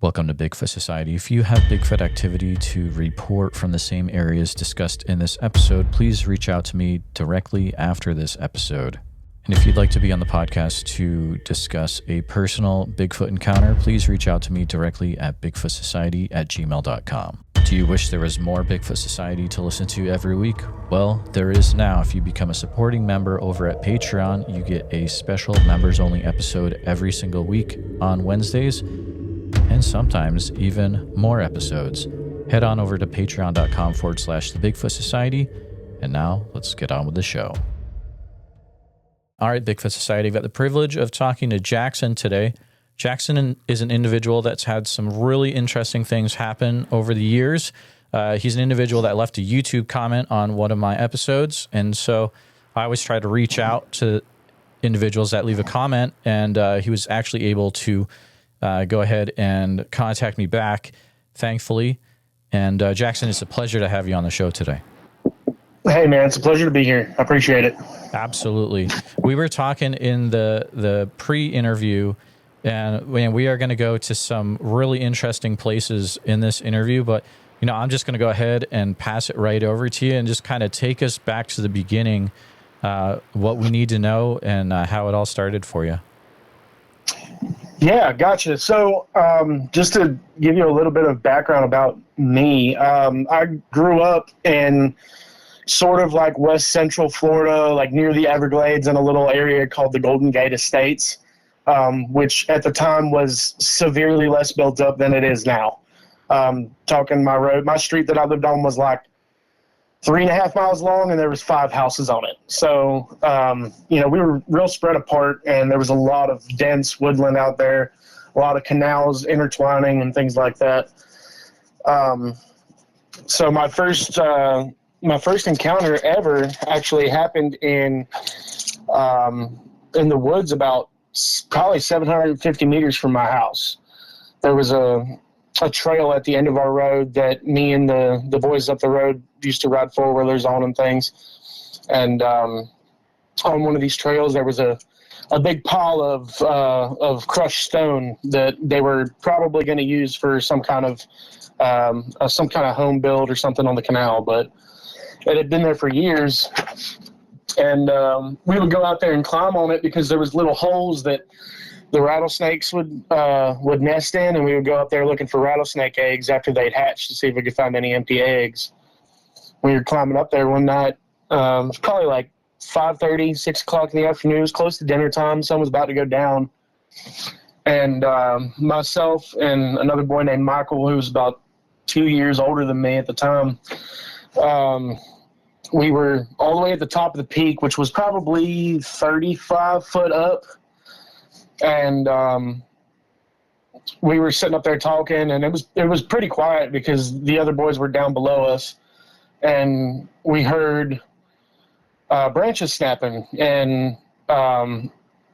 Welcome to Bigfoot Society. If you have Bigfoot activity to report from the same areas discussed in this episode, please reach out to me directly after this episode. And if you'd like to be on the podcast to discuss a personal Bigfoot encounter, please reach out to me directly at bigfootsociety@gmail.com. Do you wish there was more Bigfoot Society to listen to every week? Well, there is now. If you become a supporting member over at Patreon, you get a special members-only episode every single week on Wednesdays, and sometimes even more episodes. Head on over to patreon.com/the Bigfoot Society. And now let's get on with the show. All right, Bigfoot Society, I've got the privilege of talking to Jaxon today. Jaxon is an individual that's had some really interesting things happen over the years. He's an individual that left a YouTube comment on one of my episodes. And so I always try to reach out to individuals that leave a comment. And he was actually able to go ahead and contact me back, thankfully. And Jaxon, it's a pleasure to have you on the show today. Hey, man, it's a pleasure to be here. I appreciate it. Absolutely. We were talking in the pre-interview, and we are going to go to some really interesting places in this interview, but I'm just going to go ahead and pass it right over to you and just kind of take us back to the beginning, what we need to know and how it all started for you. Yeah, gotcha. So just to give you a little bit of background about me, I grew up in sort of like West Central Florida, like near the Everglades, in a little area called the Golden Gate Estates, which at the time was severely less built up than it is now. Talking my street that I lived on was like 3.5 miles long, and there was 5 houses on it. So, we were real spread apart, and there was a lot of dense woodland out there, a lot of canals intertwining and things like that. So my first encounter ever actually happened in the woods about probably 750 meters from my house. There was a trail at the end of our road that me and the boys up the road used to ride four-wheelers on and things. And on one of these trails, there was a big pile of crushed stone that they were probably going to use for some kind of home build or something on the canal. But it had been there for years. And we would go out there and climb on it because there was little holes that the rattlesnakes would nest in, and we would go up there looking for rattlesnake eggs after they'd hatched to see if we could find any empty eggs. We were climbing up there one night. It was probably like 5:30, 6 o'clock in the afternoon. It was close to dinner time. Sun was about to go down. And myself and another boy named Michael, who was about 2 years older than me at the time, we were all the way at the top of the peak, which was probably 35 foot up. And we were sitting up there talking, and it was pretty quiet because the other boys were down below us, and we heard branches snapping. And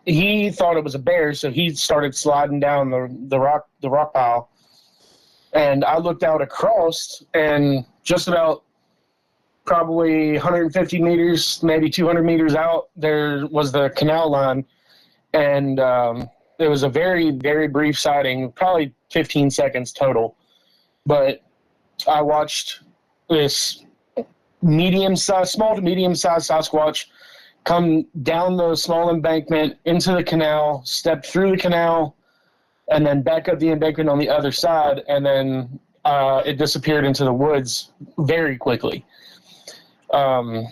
he thought it was a bear, so he started sliding down the rock pile. And I looked out across, and just about probably 150 meters, maybe 200 meters out, there was the canal line. And it was a very, very brief sighting, probably 15 seconds total. But I watched this small to medium-sized Sasquatch come down the small embankment into the canal, step through the canal, and then back up the embankment on the other side, and then it disappeared into the woods very quickly. And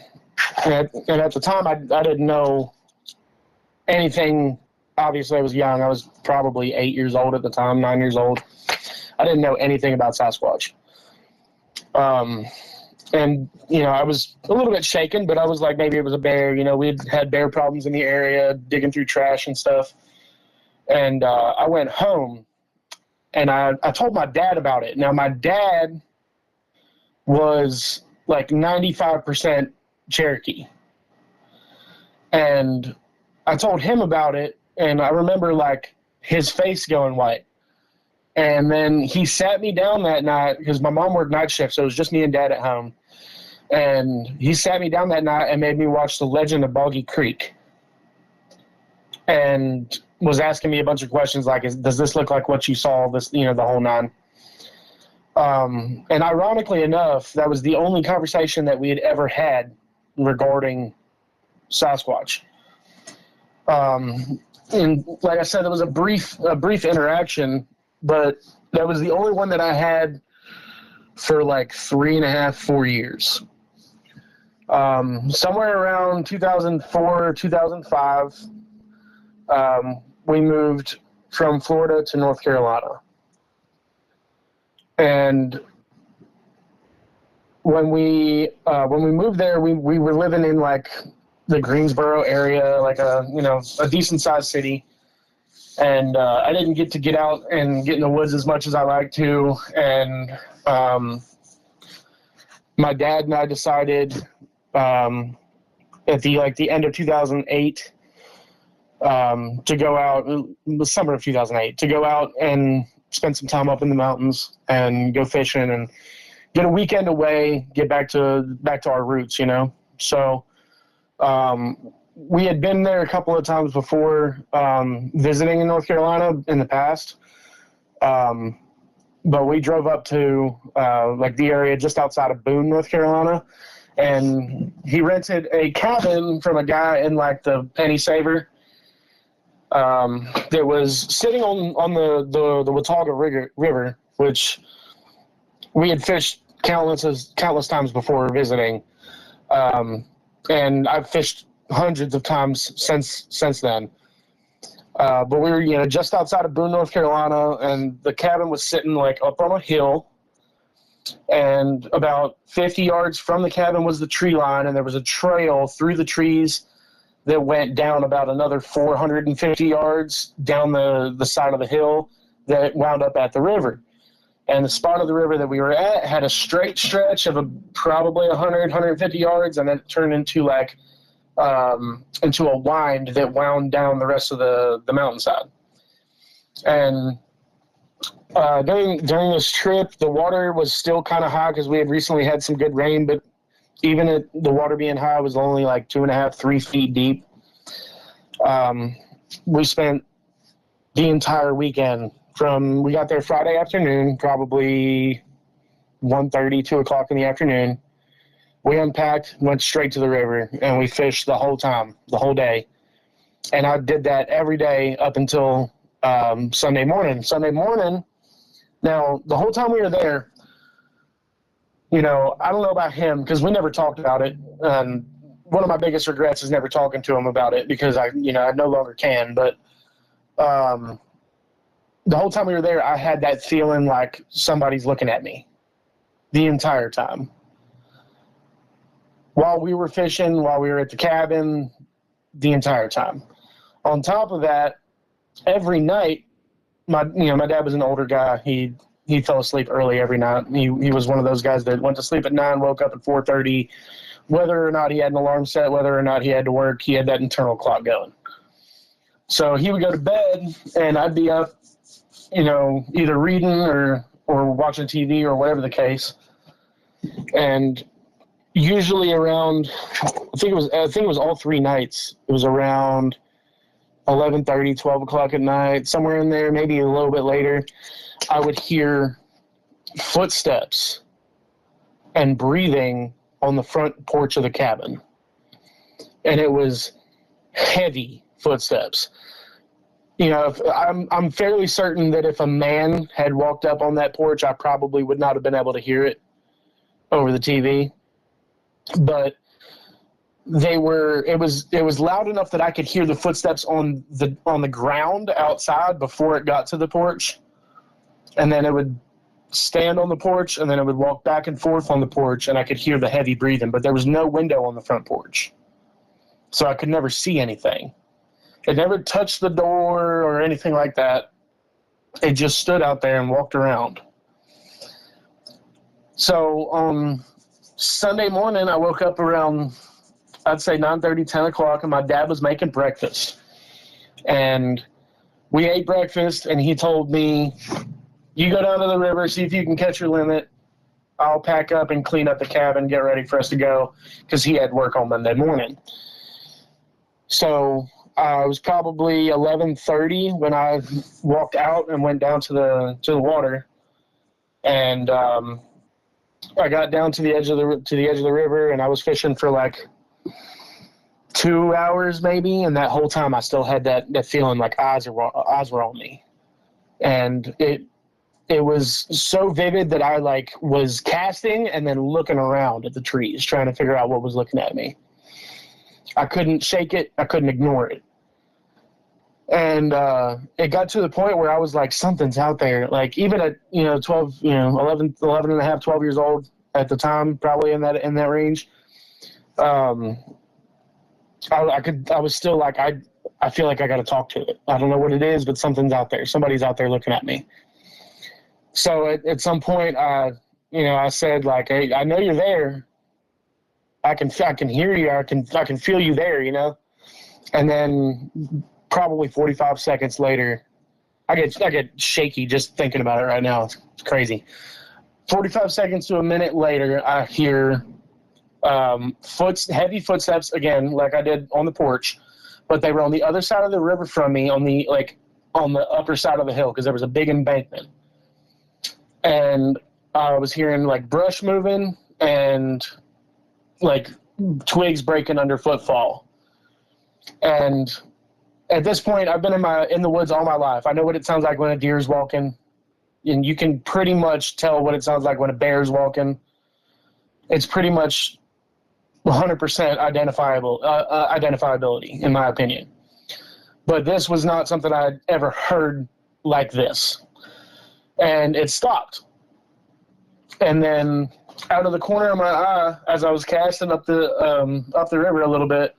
at the time, I didn't know anything. Obviously, I was young. I was probably 8 years old at the time, 9 years old. I didn't know anything about Sasquatch. And, I was a little bit shaken, but I was like, maybe it was a bear. We had bear problems in the area, digging through trash and stuff. And I went home, and I told my dad about it. Now, my dad was like 95% Cherokee. And I told him about it, and I remember like his face going white. And then he sat me down that night because my mom worked night shift, so it was just me and Dad at home. And he sat me down that night and made me watch The Legend of Boggy Creek. and was asking me a bunch of questions like, does this look like what you saw, this, the whole nine. And ironically enough, that was the only conversation that we had ever had regarding Sasquatch. And like I said, it was a brief interaction, but that was the only one that I had for like 3.5, 4 years. Somewhere around 2004, 2005, we moved from Florida to North Carolina. And when we moved there, we were living in like the Greensboro area, like a decent sized city. And I didn't get out and get in the woods as much as I like to. And my dad and I decided at the end of 2008 to go out, the summer of 2008, to go out and spend some time up in the mountains and go fishing and get a weekend away, get back to our roots, So we had been there a couple of times before, visiting in North Carolina in the past. But we drove up to the area just outside of Boone, North Carolina, and he rented a cabin from a guy in like the Penny Saver that was sitting on the Watauga River, which we had fished countless times before visiting, and I've fished hundreds of times since then. But we were, just outside of Boone, North Carolina, and the cabin was sitting like up on a hill, and about 50 yards from the cabin was the tree line, and there was a trail through the trees that went down about another 450 yards down the side of the hill that wound up at the river. And the spot of the river that we were at had a straight stretch of probably 150 yards, and then it turned into into a wind that wound down the rest of the mountainside. And during this trip, the water was still kind of high because we had recently had some good rain, but even at the water being high, it was only like 2.5, 3 feet deep. We spent the entire weekend we got there Friday afternoon, probably 1:30, 2 o'clock in the afternoon. We unpacked, went straight to the river, and we fished the whole time, the whole day. And I did that every day up until Sunday morning. Sunday morning, now, the whole time we were there, I don't know about him because we never talked about it. One of my biggest regrets is never talking to him about it because I no longer can. But the whole time we were there, I had that feeling like somebody's looking at me the entire time. While we were fishing, while we were at the cabin, the entire time. On top of that, every night, my dad was an older guy. He fell asleep early every night. He was one of those guys that went to sleep at 9, woke up at 4:30. Whether or not he had an alarm set, whether or not he had to work, he had that internal clock going. So he would go to bed, and I'd be up, either reading or watching TV or whatever the case. And usually around, I think it was all 3 nights. It was around 11:30, 12 o'clock at night, somewhere in there, maybe a little bit later. I would hear footsteps and breathing on the front porch of the cabin. And it was heavy footsteps. I'm fairly certain that if a man had walked up on that porch, I probably would not have been able to hear it over the TV. But it was loud enough that I could hear the footsteps on the ground outside before it got to the porch. And then it would stand on the porch, and then it would walk back and forth on the porch, and I could hear the heavy breathing, but there was no window on the front porch. So I could never see anything. It never touched the door or anything like that. It just stood out there and walked around. So on Sunday morning, I woke up around, I'd say 9:30, 10 o'clock, and my dad was making breakfast. And we ate breakfast, and he told me, you go down to the river, see if you can catch your limit. I'll pack up and clean up the cabin, get ready for us to go, because he had work on Monday morning. So it was probably 11:30 when I walked out and went down to the water, and I got down to the edge of the river, and I was fishing for like 2 hours maybe, and that whole time I still had that feeling like eyes were on me, and it was so vivid that I like was casting and then looking around at the trees trying to figure out what was looking at me. I couldn't shake it. I couldn't ignore it. And it got to the point where I was like, something's out there. Like even at, 12, 11 and a half, 12 years old at the time, probably in that range. I was still like, I feel like I got to talk to it. I don't know what it is, but something's out there. Somebody's out there looking at me. So at some point, I said like, hey, I know you're there. I can hear you. I can feel you there, And then probably 45 seconds later, I get shaky just thinking about it right now. It's crazy. 45 seconds to a minute later, I hear heavy footsteps again, like I did on the porch, but they were on the other side of the river from me, on the upper side of the hill, because there was a big embankment. And I was hearing like brush moving and like twigs breaking under footfall. And at this point, I've been in the woods all my life. I know what it sounds like when a deer's walking, and you can pretty much tell what it sounds like when a bear's walking. It's pretty much 100% identifiability, in my opinion. But this was not something I'd ever heard like this. And it stopped. And then out of the corner of my eye, as I was casting up the river a little bit,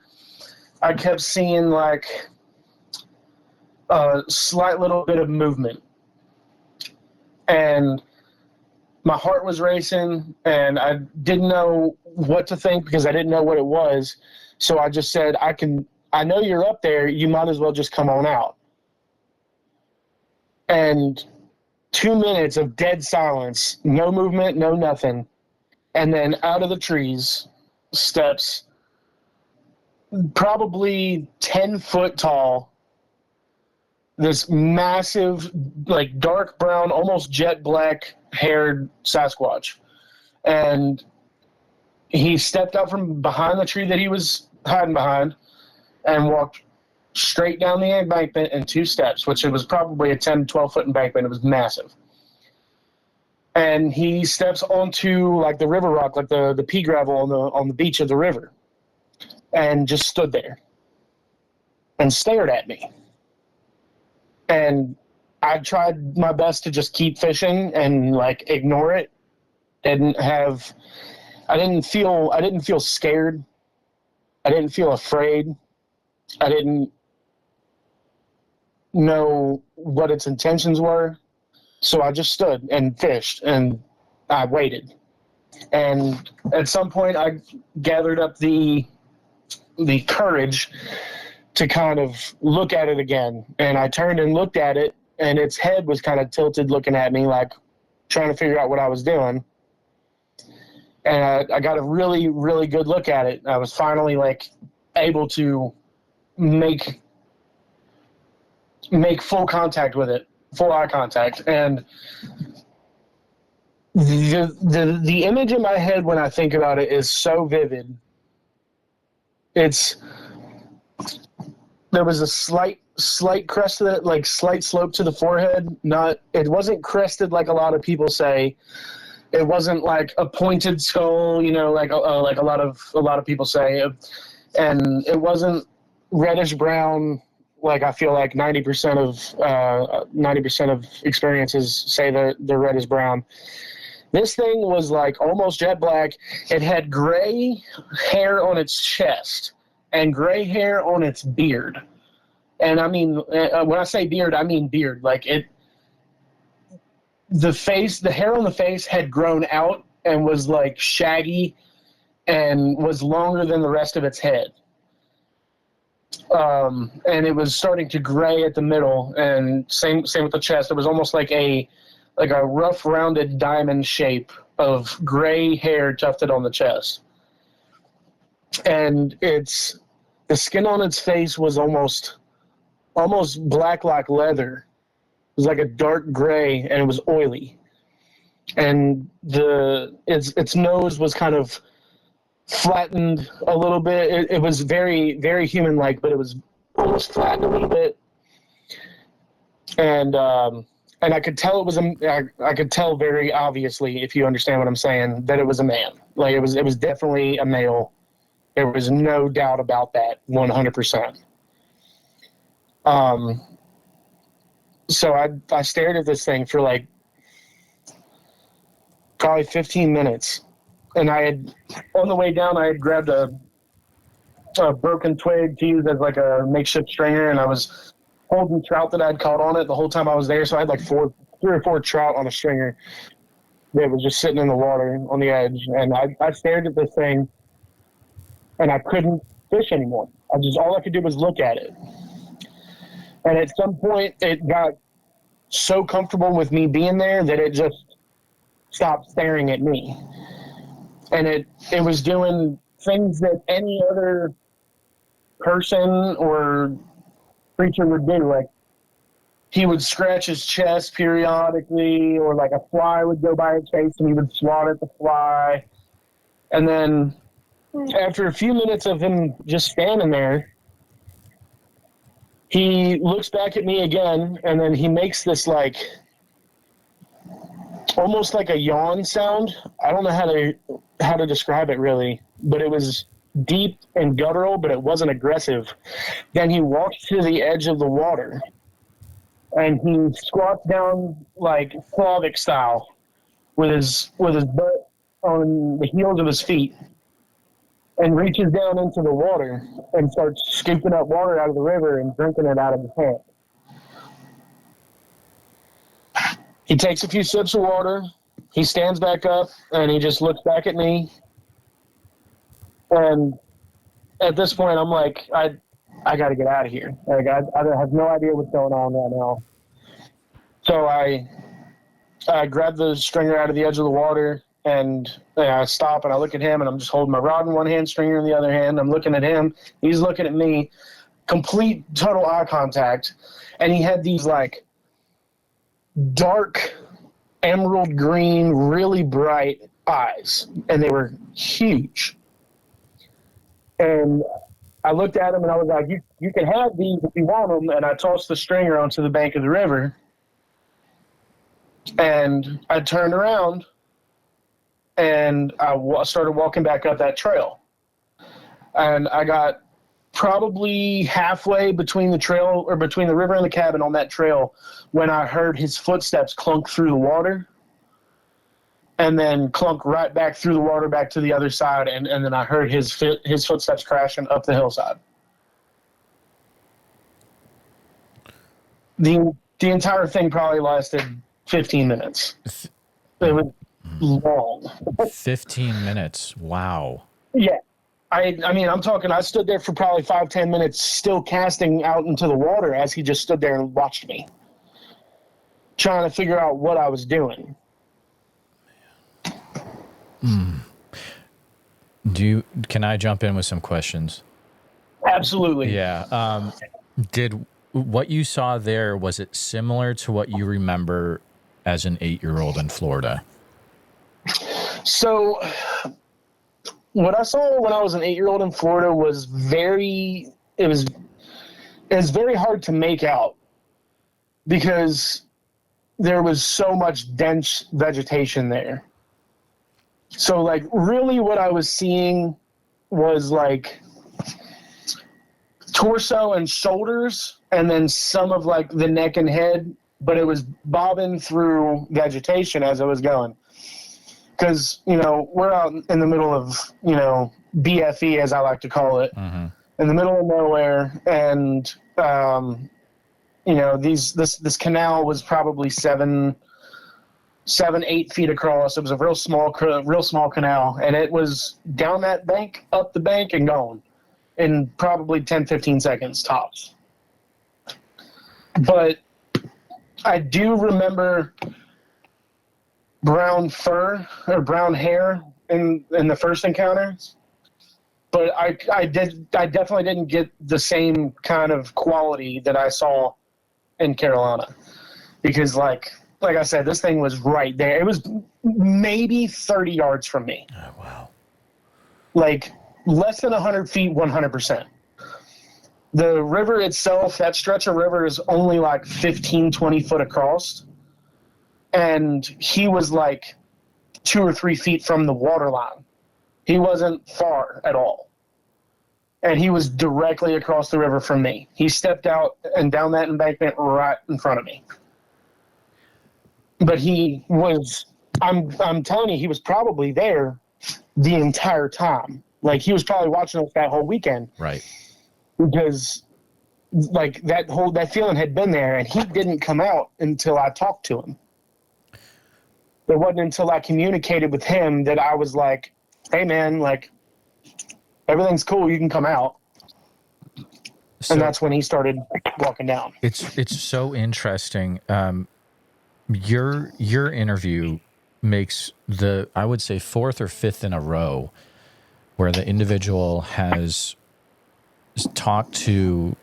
I kept seeing like a slight little bit of movement. And my heart was racing, and I didn't know what to think because I didn't know what it was. So I just said, I know you're up there. You might as well just come on out. And 2 minutes of dead silence, no movement, no nothing. And then out of the trees steps probably 10 foot tall, this massive, like dark brown, almost jet black haired Sasquatch. And he stepped out from behind the tree that he was hiding behind and walked straight down the embankment in 2 steps, which it was probably a 10, 12 foot embankment. It was massive. And he steps onto like the river rock, like the pea gravel on the beach of the river, and just stood there and stared at me. And I tried my best to just keep fishing and like ignore it. I didn't feel scared. I didn't feel afraid. I didn't know what its intentions were. So I just stood and fished, and I waited. And at some point I gathered up the courage to kind of look at it again. And I turned and looked at it, and its head was kind of tilted looking at me, like trying to figure out what I was doing. And I got a really, really good look at it. I was finally like able to make full contact with it, full eye contact. And the image in my head when I think about it is so vivid. There was a slight crest to it, like slight slope to the forehead. It wasn't crested like a lot of people say. It wasn't like a pointed skull, like a lot of people say. And it wasn't reddish brown, like I feel like 90% of experiences say they're reddish brown. This thing was like almost jet black. It had gray hair on its chest and gray hair on its beard. And I mean, when I say beard, I mean beard. Like the hair on the face had grown out and was like shaggy and was longer than the rest of its head. And it was starting to gray at the middle, and same with the chest. It was almost like a rough rounded diamond shape of gray hair tufted on the chest. And its The skin on its face was almost black like leather. It was like a dark gray, and it was oily. And its nose was kind of flattened a little bit. It was very, very human-like, but it was almost flattened a little bit. And I could tell I could tell very obviously, if you understand what I'm saying, that it was a man. Like it was definitely a male. There was no doubt about that, 100%. So I stared at this thing for like probably 15 minutes, and on the way down, I had grabbed a broken twig to use as like a makeshift stringer, and I was holding trout that I'd caught on it the whole time I was there. So I had like 3 or 4 trout on a stringer that was just sitting in the water on the edge, and I stared at this thing, and I couldn't fish anymore. All I could do was look at it. And at some point, it got so comfortable with me being there that it just stopped staring at me. And it was doing things that any other person or creature would do. Like, he would scratch his chest periodically, or like a fly would go by his face and he would swat at the fly. And then after a few minutes of him just standing there, he looks back at me again, and then he makes this like almost like a yawn sound. I don't know how to describe it really, but it was deep and guttural, but it wasn't aggressive. Then he walks to the edge of the water, and he squats down like Slavic style with his butt on the heels of his feet, and reaches down into the water and starts scooping up water out of the river and drinking it out of his hand. He takes a few sips of water, he stands back up, and he just looks back at me. And at this point, I'm like, I got to get out of here. Like, I have no idea what's going on right now. So I grab the stringer out of the edge of the water, and I stop and I look at him, and I'm just holding my rod in one hand, stringer in the other hand. I'm looking at him. He's looking at me. Complete, total eye contact. And he had these like dark emerald green, really bright eyes, and they were huge. And I looked at him and I was like, you can have these if you want them. And I tossed the stringer onto the bank of the river. And I turned around and I started walking back up that trail. And I got probably halfway between the trail, or between the river and the cabin on that trail, when I heard his footsteps clunk through the water, and then clunk right back through the water back to the other side, and then I heard his footsteps crashing up the hillside. The entire thing probably lasted 15 minutes. It was long. 15 minutes. Wow. Yeah. I mean, I'm talking, I stood there for probably 5-10 minutes still casting out into the water as he just stood there and watched me, trying to figure out what I was doing. Can I jump in with some questions? Absolutely. Yeah. Did what you saw there, was it similar to what you remember as an 8-year-old in Florida? So what I saw when I was an 8-year-old in Florida was very hard to make out, because there was so much dense vegetation there. So like really what I was seeing was like torso and shoulders, and then some of like the neck and head, but it was bobbing through vegetation as I was going. Because, we're out in the middle of, BFE, as I like to call it, in the middle of nowhere. And, this canal was probably 7-8 feet across. It was a real small canal. And it was down that bank, up the bank, and gone in probably 10-15 seconds tops. But I do remember brown fur or brown hair in the first encounter. but I definitely didn't get the same kind of quality that I saw in Carolina, because like I said, this thing was right there. It was maybe 30 yards from me. Oh, wow. Like less than 100 feet, 100%. The river itself, that stretch of river is only like 15, 20 foot across. And he was like 2 or 3 feet from the water line. He wasn't far at all. And he was directly across the river from me. He stepped out and down that embankment right in front of me. But he was, I'm telling you, he was probably there the entire time. Like, he was probably watching us that whole weekend. Right. Because, like, that feeling had been there, and he didn't come out until I talked to him. It wasn't until I communicated with him that I was like, hey, man, like, everything's cool. You can come out. So, and that's when he started walking down. It's so interesting. Your interview makes I would say 4th or 5th in a row where the individual has talked to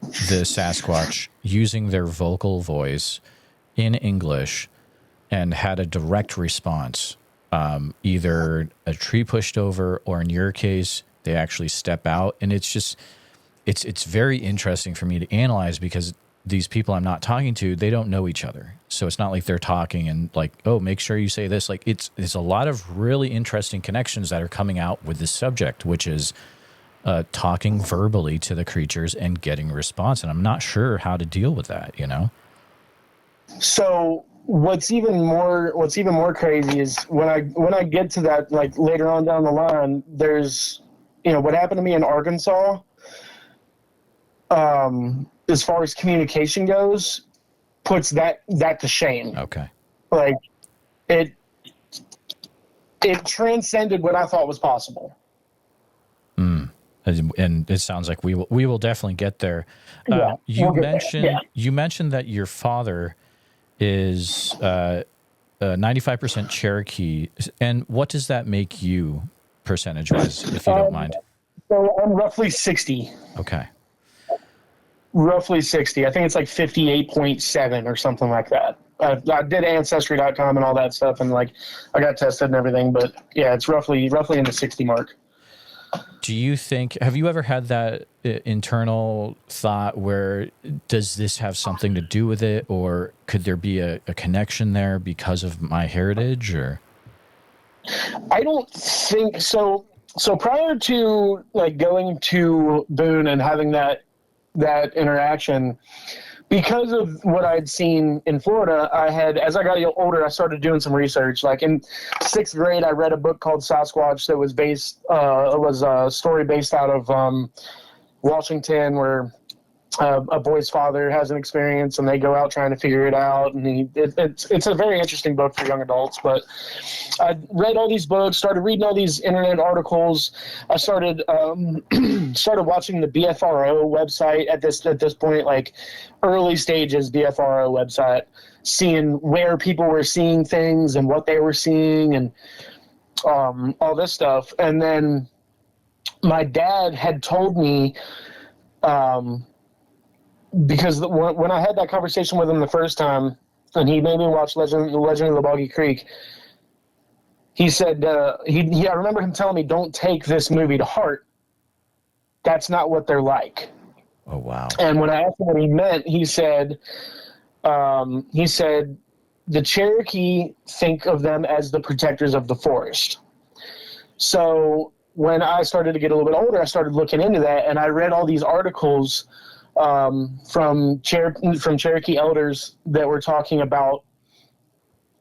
the Sasquatch using their vocal voice in English and had a direct response. Either a tree pushed over, or in your case, they actually step out. And it's just, it's very interesting for me to analyze, because these people I'm not talking to, they don't know each other. So it's not like they're talking and like, oh, make sure you say this. Like, it's a lot of really interesting connections that are coming out with this subject, which is talking verbally to the creatures and getting a response. And I'm not sure how to deal with that, you know? So what's even more crazy is when I get to that, like later on down the line, there's, you know, what happened to me in Arkansas, as far as communication goes, puts that to shame. Okay. Like it transcended what I thought was possible. And it sounds like we will definitely get there. Yeah, you mentioned that your father is 95% Cherokee, and what does that make you percentage-wise, if you don't mind? So I'm roughly 60. Okay. Roughly 60. I think it's like 58.7 or something like that. I did Ancestry.com and all that stuff, and like I got tested and everything, but yeah, it's roughly in the 60 mark. Do you think, have you ever had that internal thought where, does this have something to do with it, or could there be a connection there because of my heritage? Or I don't think so. So prior to like going to Boone and having that interaction, because of what I'd seen in Florida, as I got older, I started doing some research. Like in 6th grade, I read a book called Sasquatch that was a story based out of Washington, where a boy's father has an experience and they go out trying to figure it out. And it's a very interesting book for young adults. But I read all these books, started reading all these internet articles. I started watching the BFRO website at this point, like early stages BFRO website, seeing where people were seeing things and what they were seeing and all this stuff. And then my dad had told me, because when I had that conversation with him the first time, and he made me watch The Legend of the Boggy Creek, he said, I remember him telling me, don't take this movie to heart. That's not what they're like. Oh, wow. And when I asked him what he meant, he said, the Cherokee think of them as the protectors of the forest. So when I started to get a little bit older, I started looking into that, and I read all these articles from Cherokee elders that were talking about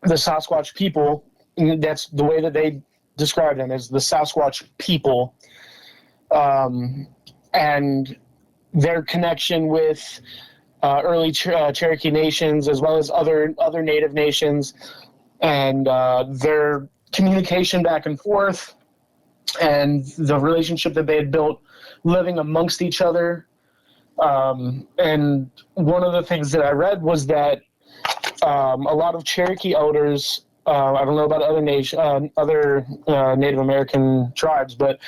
the Sasquatch people. And that's the way that they describe them, as the Sasquatch people, and their connection with early Cherokee nations, as well as other native nations, and their communication back and forth, and the relationship that they had built living amongst each other. And one of the things that I read was that a lot of Cherokee elders I don't know about other Native American tribes, but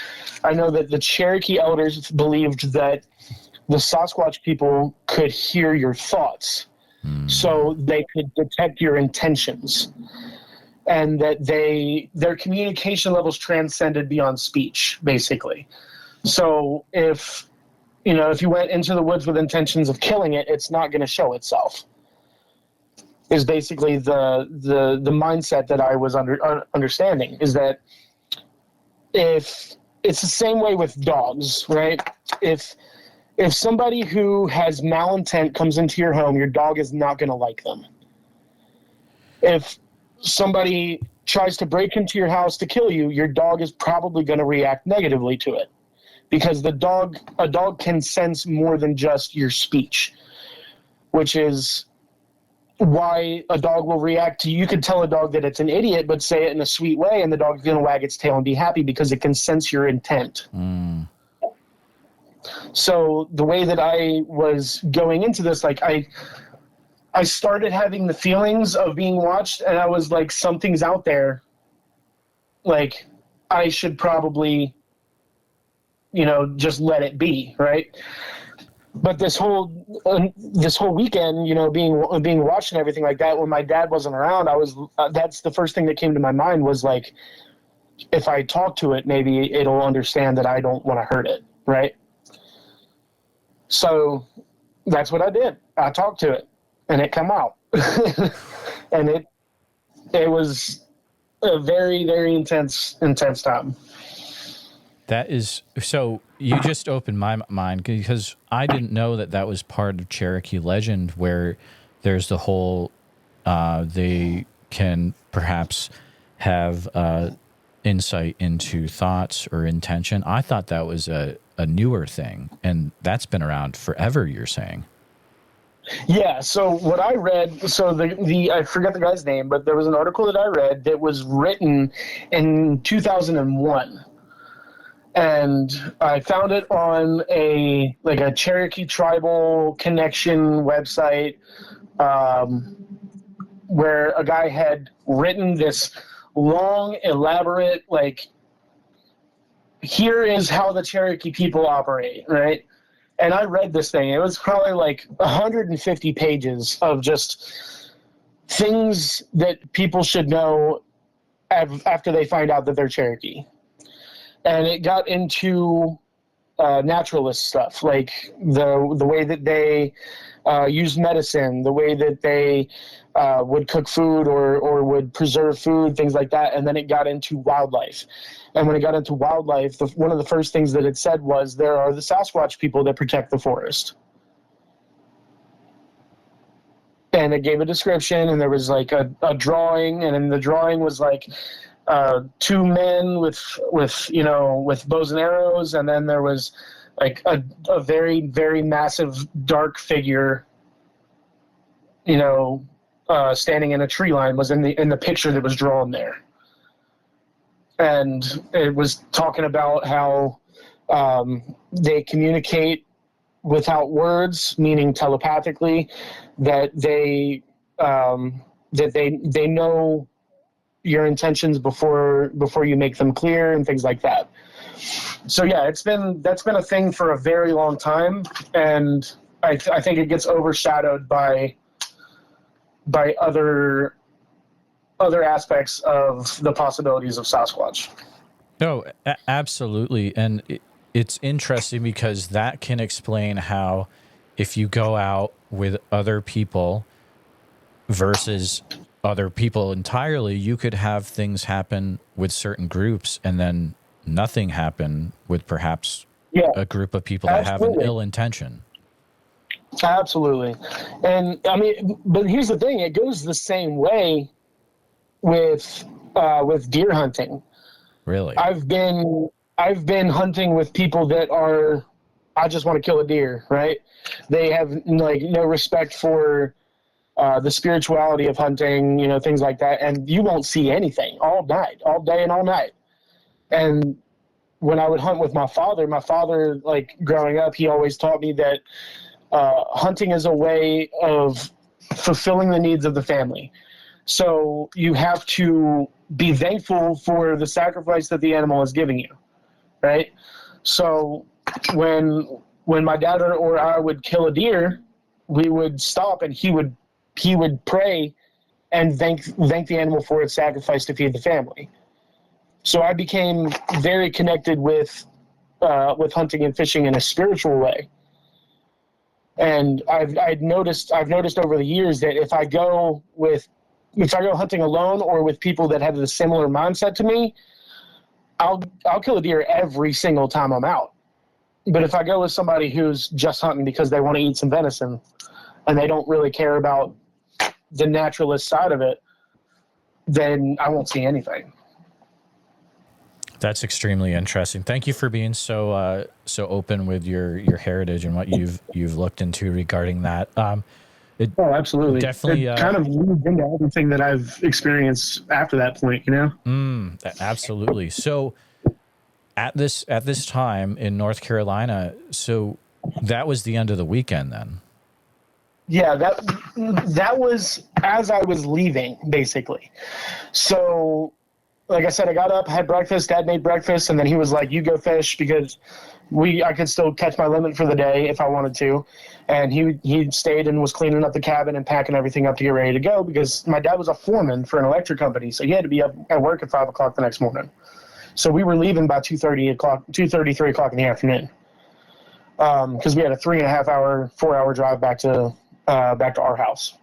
I know that the Cherokee elders believed that the Sasquatch people could hear your thoughts, so they could detect your intentions, and that their communication levels transcended beyond speech, basically. So if you went into the woods with intentions of killing it, it's not going to show itself. Is basically the mindset that I was understanding, is that if it's the same way with dogs, right? If somebody who has malintent comes into your home, your dog is not going to like them. If somebody tries to break into your house to kill you, your dog is probably going to react negatively to it, because a dog can sense more than just your speech, which is why a dog will react to you. You could tell a dog that it's an idiot, but say it in a sweet way, and the dog's going to wag its tail and be happy because it can sense your intent. So the way that I was going into this, like I started having the feelings of being watched, and I was like, something's out there. Like, I should probably, just let it be, right? But this whole weekend, being watched and everything like that, when my dad wasn't around, that's the first thing that came to my mind was like, if I talk to it, maybe it'll understand that I don't want to hurt it, right? So that's what I did. I talked to it, and it came out, and it was a very, very intense time. That is, so you just opened my mind, because I didn't know that was part of Cherokee legend, where there's the whole, they can perhaps have insight into thoughts or intention. I thought that was a newer thing, and that's been around forever, you're saying. Yeah, so what I read, so I forget the guy's name, but there was an article that I read that was written in 2001. And I found it on a Cherokee tribal connection website, where a guy had written this long, elaborate, here is how the Cherokee people operate, right? And I read this thing. It was probably 150 pages of just things that people should know after they find out that they're Cherokee. And it got into naturalist stuff, like the way that they use medicine, the way that they would cook food or would preserve food, things like that. And then it got into wildlife. And when it got into wildlife, one of the first things that it said was, there are the Sasquatch people that protect the forest. And it gave a description, and there was a drawing, and in the drawing was two men with bows and arrows, and then there was a very, very massive dark figure, standing in a tree line, was in the picture that was drawn there. And it was talking about how they communicate without words, meaning telepathically, that they know your intentions before you make them clear, and things like that. So yeah, that's been a thing for a very long time, and I think it gets overshadowed by other aspects of the possibilities of Sasquatch. No, absolutely. And it's interesting, because that can explain how, if you go out with other people versus other people entirely, you could have things happen with certain groups and then nothing happen with perhaps a group of people that have an ill intention. Absolutely. And I mean, but here's the thing, it goes the same way with deer hunting. Really? I've been hunting with people that are, I just want to kill a deer, right? They have no respect for the spirituality of hunting, things like that. And you won't see anything all day and all night. And when I would hunt with my father, growing up, he always taught me that hunting is a way of fulfilling the needs of the family. So you have to be thankful for the sacrifice that the animal is giving you, right? So when my dad or I would kill a deer, we would stop and he would pray and thank the animal for its sacrifice to feed the family. So I became very connected with hunting and fishing in a spiritual way. And I've noticed over the years that if I go hunting alone or with people that have a similar mindset to me, I'll kill a deer every single time I'm out. But if I go with somebody who's just hunting because they want to eat some venison and they don't really care about the naturalist side of it, then I won't see anything. That's extremely interesting. Thank you for being so open with your heritage and what you've looked into regarding that. Absolutely. Definitely, it kind of leads into everything that I've experienced after that point. Absolutely. So at this time in North Carolina, so that was the end of the weekend then. Yeah, that was as I was leaving, basically. So, like I said, I got up, had breakfast. Dad made breakfast, and then he was like, "You go fish," because I could still catch my limit for the day if I wanted to. And he stayed and was cleaning up the cabin and packing everything up to get ready to go because my dad was a foreman for an electric company, so he had to be up at work at 5 o'clock the next morning. So we were leaving by 2:30, 3 o'clock in the afternoon, because we had a 3.5 hour, 4 hour drive back to our house.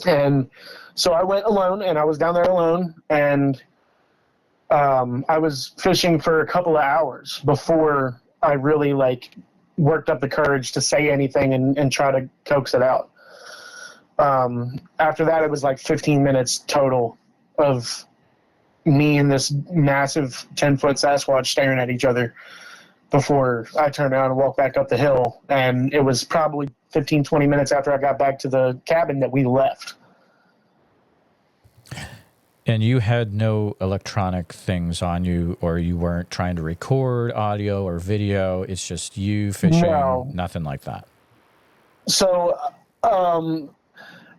And so I went alone, and I was down there alone, and I was fishing for a couple of hours before I really worked up the courage to say anything and try to coax it out. After that, it was 15 minutes total of me and this massive 10-foot Sasquatch staring at each other before I turned around and walked back up the hill. And it was probably 15, 20 minutes after I got back to the cabin that we left. And you had no electronic things on you, or you weren't trying to record audio or video. It's just you fishing, No. Nothing like that. So,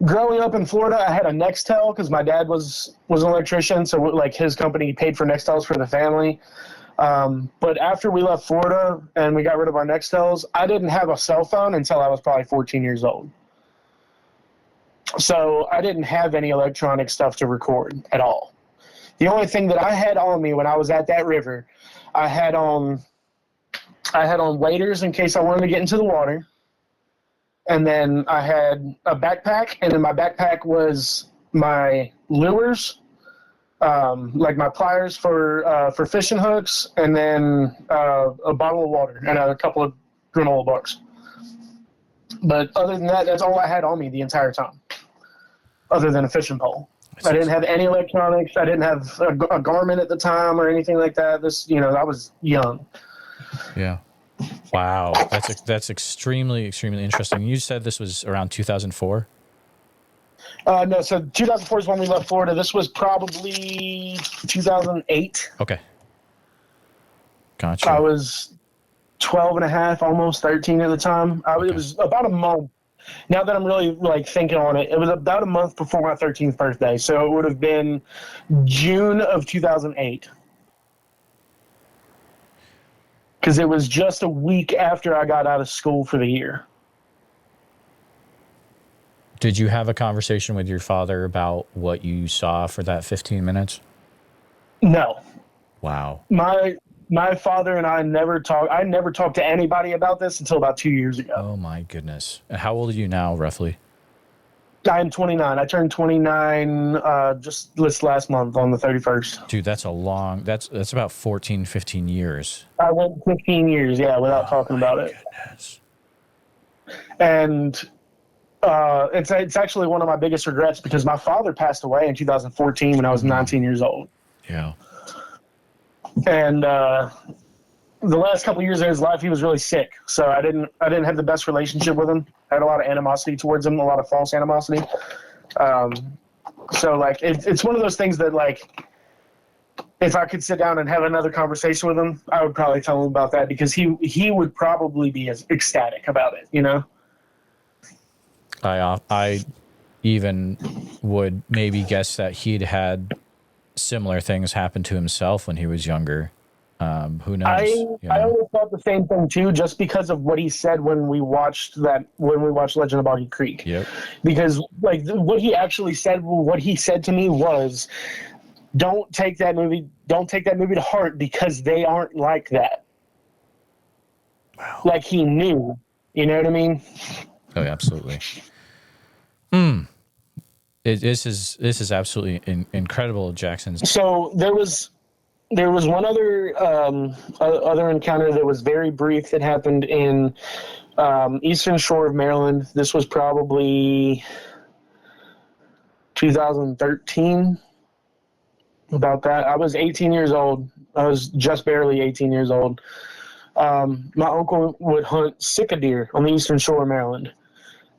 growing up in Florida, I had a Nextel because my dad was an electrician. So his company paid for Nextels for the family. But after we left Florida and we got rid of our Nextels, I didn't have a cell phone until I was probably 14 years old. So I didn't have any electronic stuff to record at all. The only thing that I had on me when I was at that river, I had on waders in case I wanted to get into the water. And then I had a backpack, and in my backpack was my lures, my pliers for fishing hooks, and then a bottle of water and a couple of granola bars. But other than that, that's all I had on me the entire time, other than a fishing pole. I didn't have any electronics. I didn't have a Garmin at the time or anything like that. I was young. Yeah. Wow. That's extremely, extremely interesting. You said this was around 2004? No, so 2004 is when we left Florida. This was probably 2008. Okay. Gotcha. I was 12 and a half, almost 13 at the time. It was about a month. Now that I'm really thinking on it, it was about a month before my 13th birthday. So it would have been June of 2008. Because it was just a week after I got out of school for the year. Did you have a conversation with your father about what you saw for that 15 minutes? No. Wow. My father and I never talked. I never talked to anybody about this until about 2 years ago. Oh my goodness. And how old are you now, roughly? I'm 29. I turned 29 just this last month on the 31st. Dude, that's that's about 14, 15 years. I went 15 years, without talking about it. Goodness. And it's actually one of my biggest regrets because my father passed away in 2014 when I was 19 years old. Yeah. And the last couple of years of his life, he was really sick. So I didn't have the best relationship with him. I had a lot of animosity towards him, a lot of false animosity. So it's one of those things that if I could sit down and have another conversation with him, I would probably tell him about that because he would probably be as ecstatic about it, you know? even would maybe guess that he'd had similar things happen to himself when he was younger. Who knows? I always thought the same thing too, just because of what he said when we watched Legend of Boggy Creek. Yep. Because like what he actually said, what he said to me was, don't take that movie to heart because they aren't like that. Wow. Like he knew, you know what I mean? Oh, absolutely. This is absolutely incredible, Jackson. So there was one other encounter that was very brief that happened in eastern shore of Maryland. This was probably 2013. About that, I was 18 years old. I was just barely 18 years old. My uncle would hunt sika deer on the eastern shore of Maryland,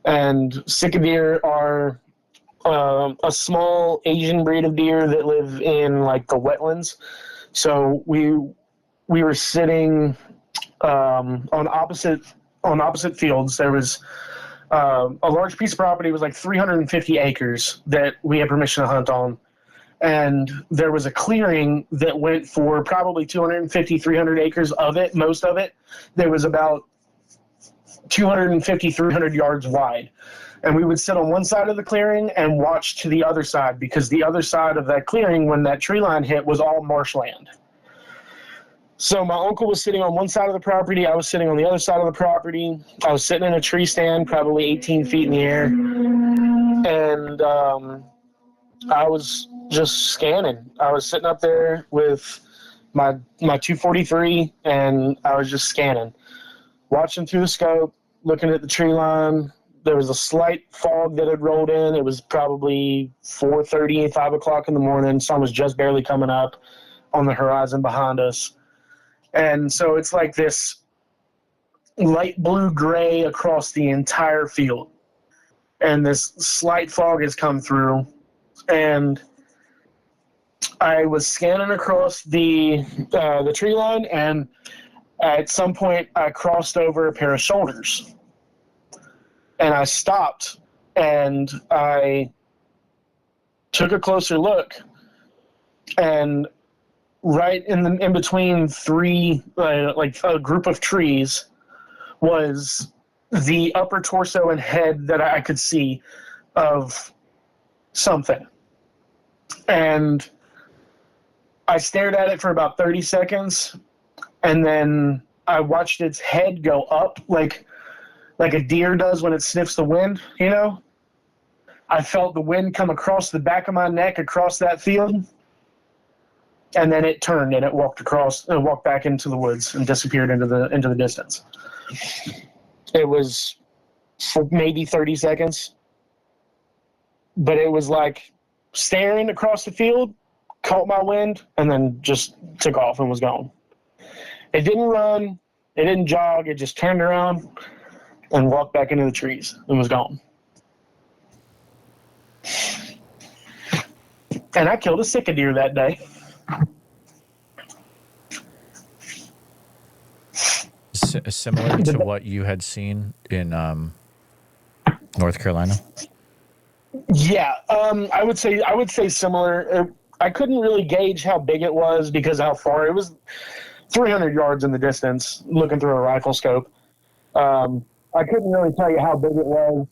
and sika deer are a small Asian breed of deer that live in like the wetlands. So we were sitting on opposite fields. There was a large piece of property. It was like 350 acres that we had permission to hunt on. And there was a clearing that went for probably 250, 300 acres of it, most of it. There was about 250, 300 yards wide. And we would sit on one side of the clearing and watch to the other side, because the other side of that clearing, when that tree line hit, was all marshland. So my uncle was sitting on one side of the property. I was sitting on the other side of the property. I was sitting in a tree stand, probably 18 feet in the air. And I was just scanning. I was sitting up there with my 243, and I was just scanning, watching through the scope, looking at the tree line. There was a slight fog that had rolled in. It was probably 4:30, 5 o'clock in the morning. Sun was just barely coming up on the horizon behind us. And so it's like this light blue-gray across the entire field. And this slight fog has come through. And I was scanning across the tree line, and at some point I crossed over a pair of shoulders. And I stopped, and I took a closer look, and right in between three, like a group of trees, was the upper torso and head that I could see of something. And I stared at it for about 30 seconds, and then I watched its head go up like a deer does when it sniffs the wind, you know? I felt the wind come across the back of my neck across that field, and then it turned and it walked back into the woods and disappeared into the distance. It was for maybe 30 seconds, but it was like staring across the field, caught my wind, and then just took off and was gone. It didn't run, it didn't jog, it just turned around and walked back into the trees and was gone. And I killed a sika deer that day. Similar to what you had seen in North Carolina? Yeah, I would say similar. I couldn't really gauge how big it was because how far it was. 300 yards in the distance, looking through a rifle scope. I couldn't really tell you how big it was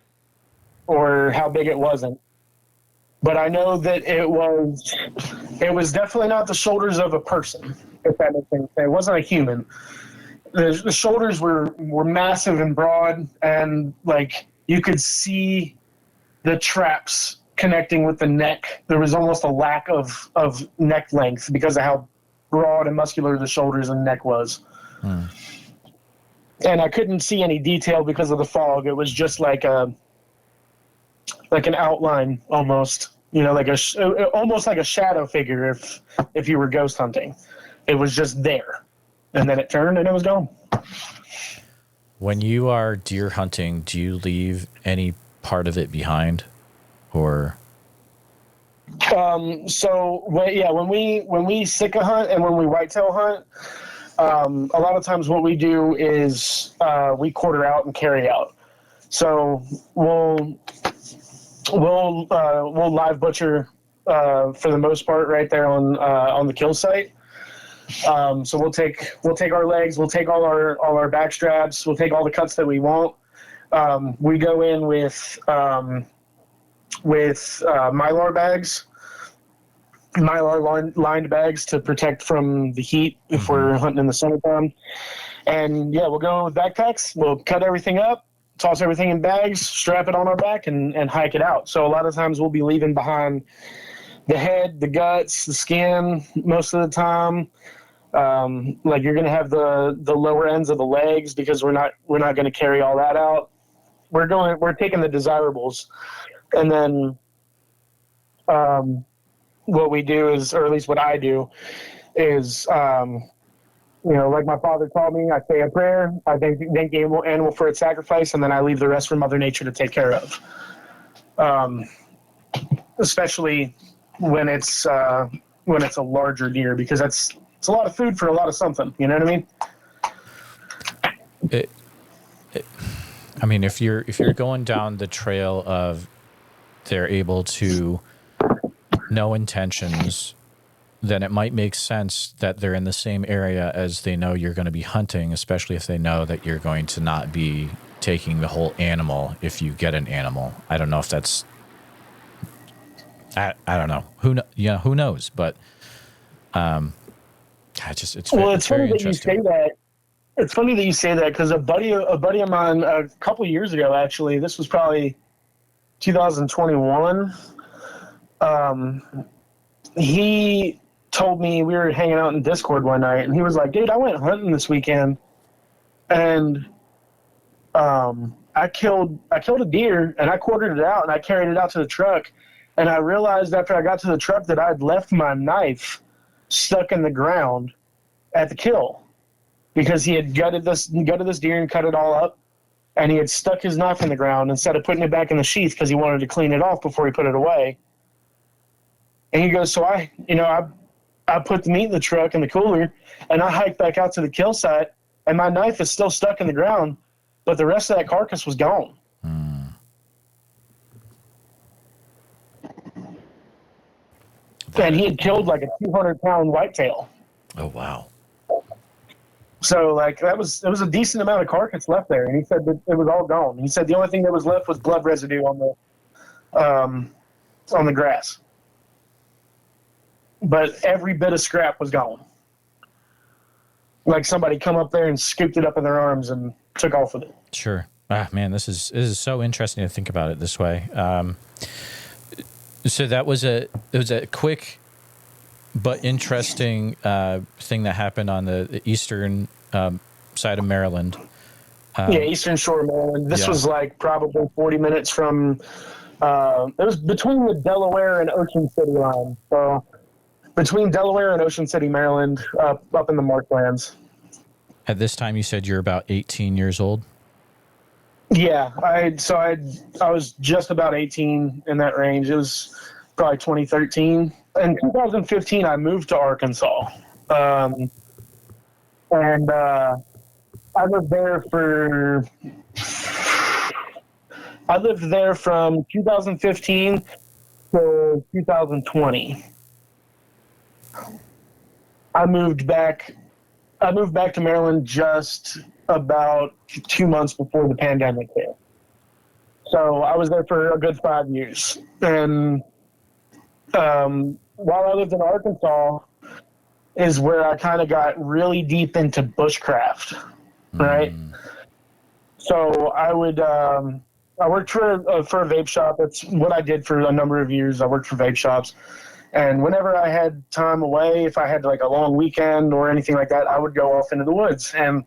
or how big it wasn't. But I know that it was definitely not the shoulders of a person, if that makes any sense. It wasn't a human. The shoulders were massive and broad, and like you could see the traps connecting with the neck. There was almost a lack of neck length because of how broad and muscular the shoulders and neck was. And I couldn't see any detail because of the fog. It was just like an outline almost, you know, like almost like a shadow figure if you were ghost hunting. It was just there, and then it turned and it was gone. When you are deer hunting, do you leave any part of it behind, or? When we sika hunt and when we whitetail hunt, a lot of times what we do is we quarter out and carry out. So we'll we'll live butcher for the most part right there on the kill site. So we'll take our legs, we'll take all our back straps, we'll take all the cuts that we want. We go in with Mylar bags, lined bags to protect from the heat if we're hunting in the summertime. And yeah, we'll go with backpacks. We'll cut everything up, toss everything in bags, strap it on our back, and hike it out. So a lot of times we'll be leaving behind the head, the guts, the skin most of the time. Like you're going to have the lower ends of the legs because we're not going to carry all that out. We're taking the desirables, and then what we do is, or at least what I do, is like my father taught me, I say a prayer, I thank the animal for its sacrifice, and then I leave the rest for Mother Nature to take care of. Especially when it's a larger deer, because it's a lot of food for a lot of something. You know what I mean? If you're going down the trail of they're able to know intentions, then it might make sense that they're in the same area as they know you're going to be hunting, especially if they know that you're going to not be taking the whole animal if you get an animal. I don't know if that's... I don't know. Who knows? But it's funny that interesting. you say that. It's funny that you say that because a buddy of mine a couple of years ago, actually, this was probably 2021. He told me, we were hanging out in Discord one night, and he was like, dude, I went hunting this weekend, and I killed a deer, and I quartered it out, and I carried it out to the truck, and I realized after I got to the truck that I'd left my knife stuck in the ground at the kill because he had gutted this deer and cut it all up, and he had stuck his knife in the ground instead of putting it back in the sheath because he wanted to clean it off before he put it away. And he goes, so I put the meat in the truck in the cooler, and I hiked back out to the kill site, and my knife is still stuck in the ground, but the rest of that carcass was gone. And he had killed like a 200-pound whitetail. Oh, wow. So like there was a decent amount of carcass left there, and he said that it was all gone. He said the only thing that was left was blood residue on the grass. But every bit of scrap was gone. Like somebody come up there and scooped it up in their arms and took off with it. Sure. Man, this is so interesting to think about it this way. So it was a quick but interesting thing that happened on the eastern side of Maryland. Eastern Shore of Maryland. This was like probably 40 minutes from. It was between the Delaware and Ocean City line. So between Delaware and Ocean City, Maryland, up in the marshlands. At this time, you said you're about 18 years old? Yeah, I was just about 18 in that range. It was probably 2013. In 2015, I moved to Arkansas, and I lived there from 2015 to 2020. I moved back to Maryland just about 2 months before the pandemic hit. So I was there for a good 5 years. And while I lived in Arkansas is where I kind of got really deep into bushcraft, right? So I worked for a vape shop. That's what I did for a number of years. I worked for vape shops. And whenever I had time away, if I had like a long weekend or anything like that, I would go off into the woods. And,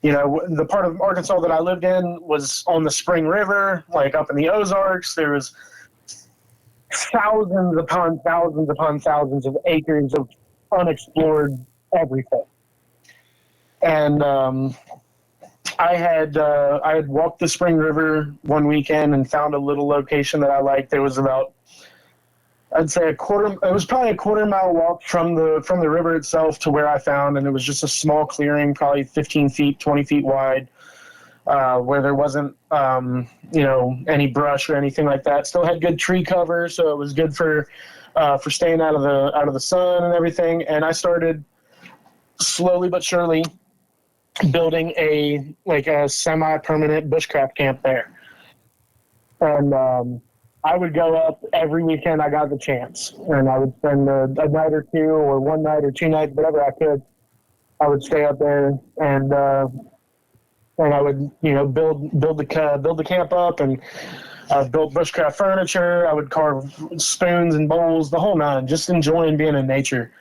the part of Arkansas that I lived in was on the Spring River, like up in the Ozarks. There was thousands upon thousands of acres of unexplored everything. And I had walked the Spring River one weekend and found a little location that I liked. There was about, I'd say it was probably a quarter-mile walk from the river itself to where I found, and it was just a small clearing, probably 15 feet, 20 feet wide. where there wasn't, any brush or anything like that. Still had good tree cover, so it was good for staying out of the sun and everything. And I started slowly but surely building a semi-permanent bushcraft camp there. And I would go up every weekend I got the chance, and I would spend a night or two, or one night or 2 nights, whatever I could. I would stay up there, and I would build the camp up, and I built bushcraft furniture. I would carve spoons and bowls, the whole nine, just enjoying being in nature.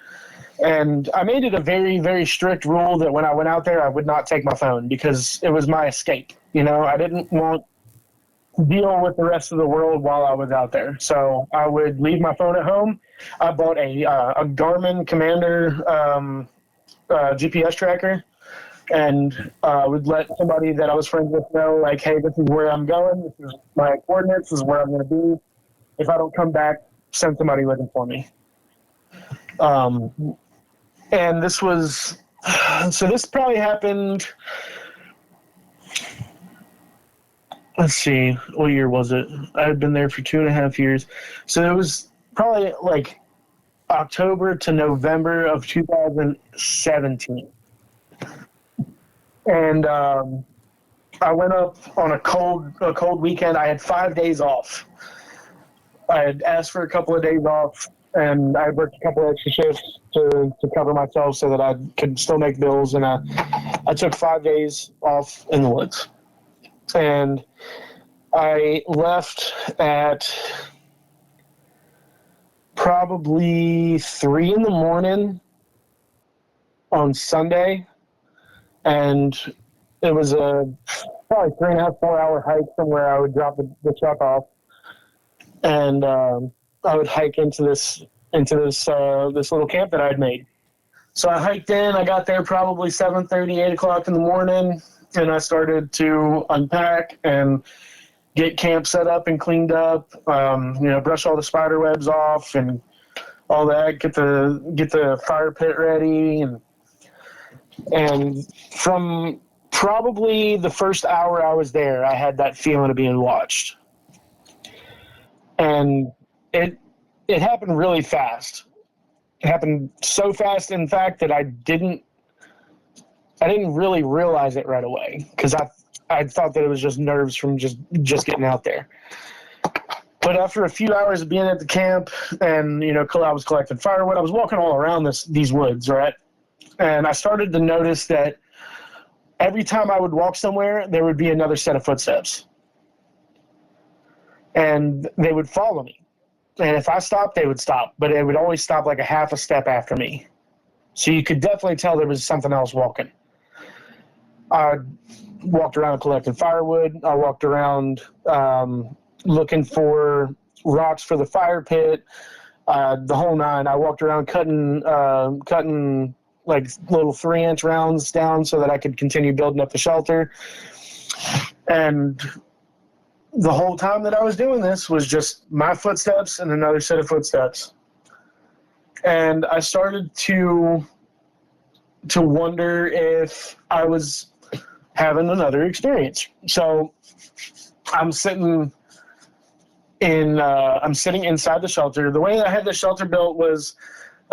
And I made it a very, very strict rule that when I went out there, I would not take my phone, because it was my escape. I didn't want to deal with the rest of the world while I was out there. So I would leave my phone at home. I bought a Garmin Commander GPS tracker, and would let somebody that I was friends with know, like, hey, this is where I'm going. This is my coordinates. This is where I'm going to be. If I don't come back, send somebody looking for me. And this was, so this probably happened, let's see, what year was it? I had been there for 2.5 years. So it was probably like October to November of 2017. And I went up on a cold weekend. I had 5 days off. I had asked for a couple of days off, and I worked a couple of extra shifts to cover myself so that I could still make bills. And I took 5 days off in the woods. And I left at probably 3 a.m. on Sunday. And it was a probably 3.5, 4 hour hike from where I would drop the truck off. And I would hike into this little camp that I'd made. So I hiked in. I got there probably 7:30, 8 o'clock in the morning, and I started to unpack and get camp set up and cleaned up. Brush all the spider webs off and all that. Get the fire pit ready, and from probably the first hour I was there, I had that feeling of being watched. And it happened really fast. It happened so fast, in fact, that I didn't really realize it right away, because I thought that it was just nerves from just getting out there. But after a few hours of being at the camp, and I was collecting firewood, I was walking all around these woods, right? And I started to notice that every time I would walk somewhere, there would be another set of footsteps. And they would follow me. And if I stopped, they would stop. But it would always stop like a half a step after me. So you could definitely tell there was something else walking. I walked around collecting firewood. I walked around looking for rocks for the fire pit, the whole nine. I walked around cutting like little 3-inch rounds down so that I could continue building up the shelter. And the whole time that I was doing this was just my footsteps and another set of footsteps. And I started to wonder if I was having another experience. So I'm sitting inside the shelter. The way I had the shelter built was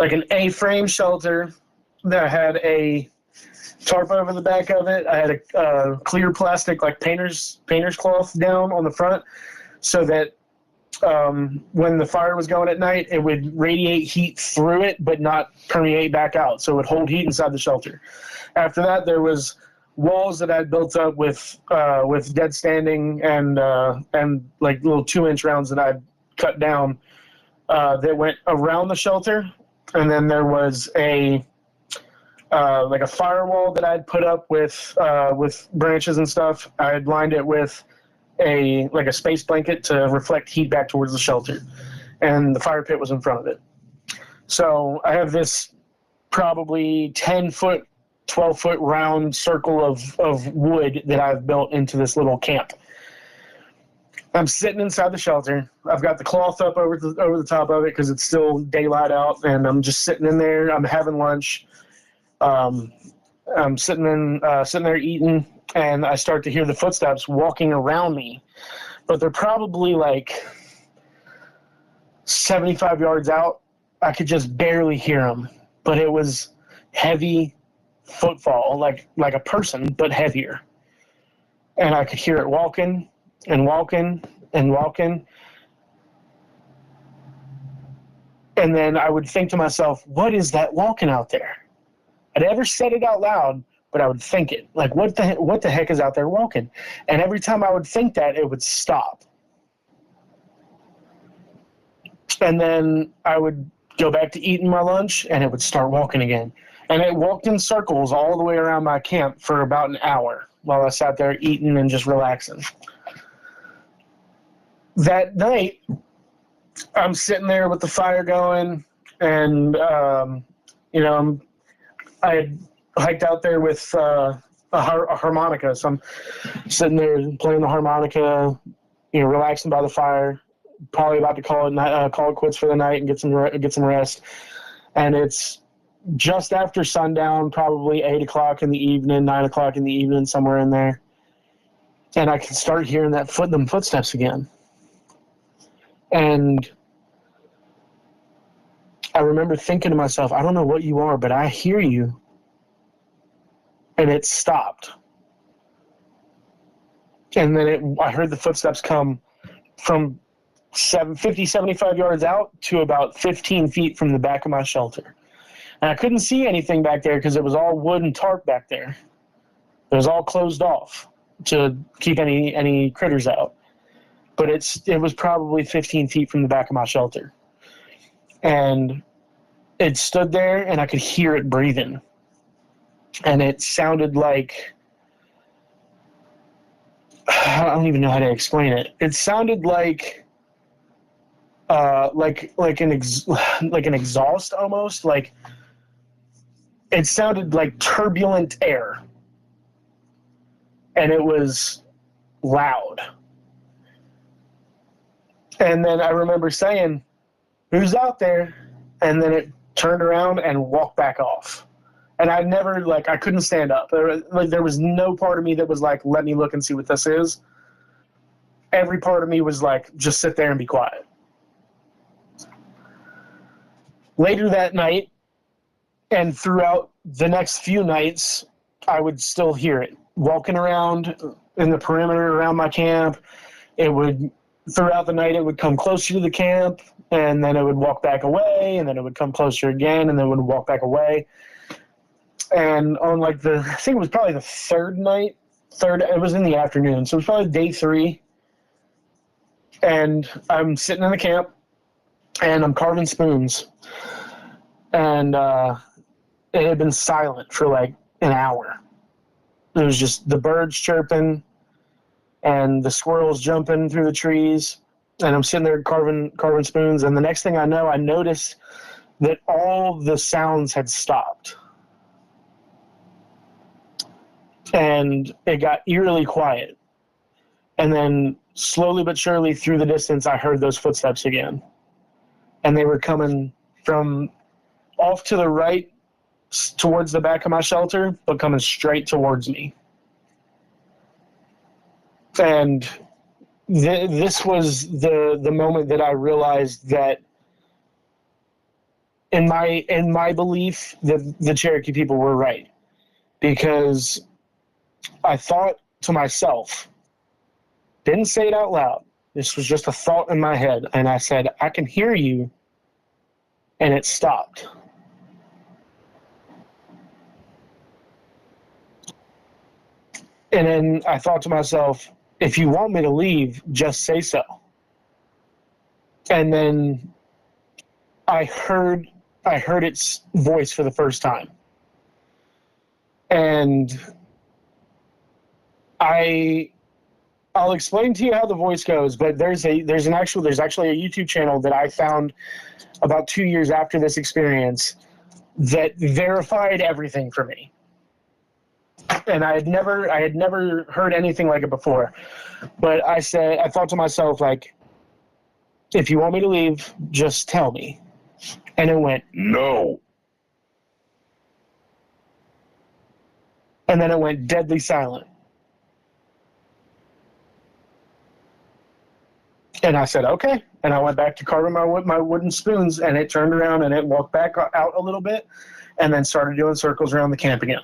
like an A-frame shelter that had a tarp over the back of it. I had a clear plastic, like painter's cloth down on the front, so that when the fire was going at night, it would radiate heat through it, but not permeate back out. So it would hold heat inside the shelter. After that, there was walls that I'd built up with dead standing and like little 2-inch rounds that I'd cut down that went around the shelter. And then there was like a firewall that I'd put up with branches and stuff. I had lined it with a space blanket to reflect heat back towards the shelter, and the fire pit was in front of it. So I have this probably 10-foot, 12-foot round circle of wood that I've built into this little camp. I'm sitting inside the shelter. I've got the cloth up over the top of it because it's still daylight out, and I'm just sitting in there. I'm having lunch. I'm sitting there eating, and I start to hear the footsteps walking around me, but they're probably like 75 yards out. I could just barely hear them, but it was heavy footfall, like a person, but heavier. And I could hear it walking and walking and walking. And then I would think to myself, what is that walking out there? I'd never said it out loud, but I would think it. Like, what the heck is out there walking? And every time I would think that, it would stop. And then I would go back to eating my lunch, and it would start walking again. And it walked in circles all the way around my camp for about an hour while I sat there eating and just relaxing. That night, I'm sitting there with the fire going, and, I had hiked out there with a harmonica. So I'm sitting there playing the harmonica, relaxing by the fire, probably about to call it quits for the night and get some rest. And it's just after sundown, probably 8 o'clock in the evening, 9 o'clock in the evening, somewhere in there. And I can start hearing them footsteps again. And I remember thinking to myself, I don't know what you are, but I hear you. And it stopped. And then I heard the footsteps come from 50, 75 yards out to about 15 feet from the back of my shelter. And I couldn't see anything back there because it was all wood and tarp back there. It was all closed off to keep any critters out. But it was probably 15 feet from the back of my shelter. And it stood there, and I could hear it breathing. And it sounded like, I don't even know how to explain it. It sounded like an exhaust almost. Like, it sounded like turbulent air, and it was loud. And then I remember saying, "Who's out there?" And then it turned around and walked back off. And I couldn't stand up. There was no part of me that was like, let me look and see what this is. Every part of me was like, just sit there and be quiet. Later that night, and throughout the next few nights, I would still hear it. Walking around in the perimeter around my camp, throughout the night, it would come closer to the camp, and then it would walk back away, and then it would come closer again, and then it would walk back away. And on I think it was probably the third night, it was in the afternoon, so it was probably day 3. And I'm sitting in the camp, and I'm carving spoons. And it had been silent for like an hour. It was just the birds chirping and the squirrels jumping through the trees. And I'm sitting there carving spoons. And the next thing I know, I noticed that all the sounds had stopped. And it got eerily quiet. And then slowly but surely through the distance, I heard those footsteps again. And they were coming from off to the right towards the back of my shelter, but coming straight towards me. And this was the moment that I realized that in my belief that the Cherokee people were right. Because I thought to myself, didn't say it out loud. This was just a thought in my head. And I said, I can hear you. And it stopped. And then I thought to myself, if you want me to leave, just say so. And then I heard its voice for the first time. And I'll explain to you how the voice goes, but there's actually a YouTube channel that I found about 2 years after this experience that verified everything for me. And I had never heard anything like it before. But I thought to myself, like, if you want me to leave, just tell me. And it went, no. And then it went deadly silent. And I said, okay. And I went back to carving my wooden spoons, and it turned around and it walked back out a little bit and then started doing circles around the camp again.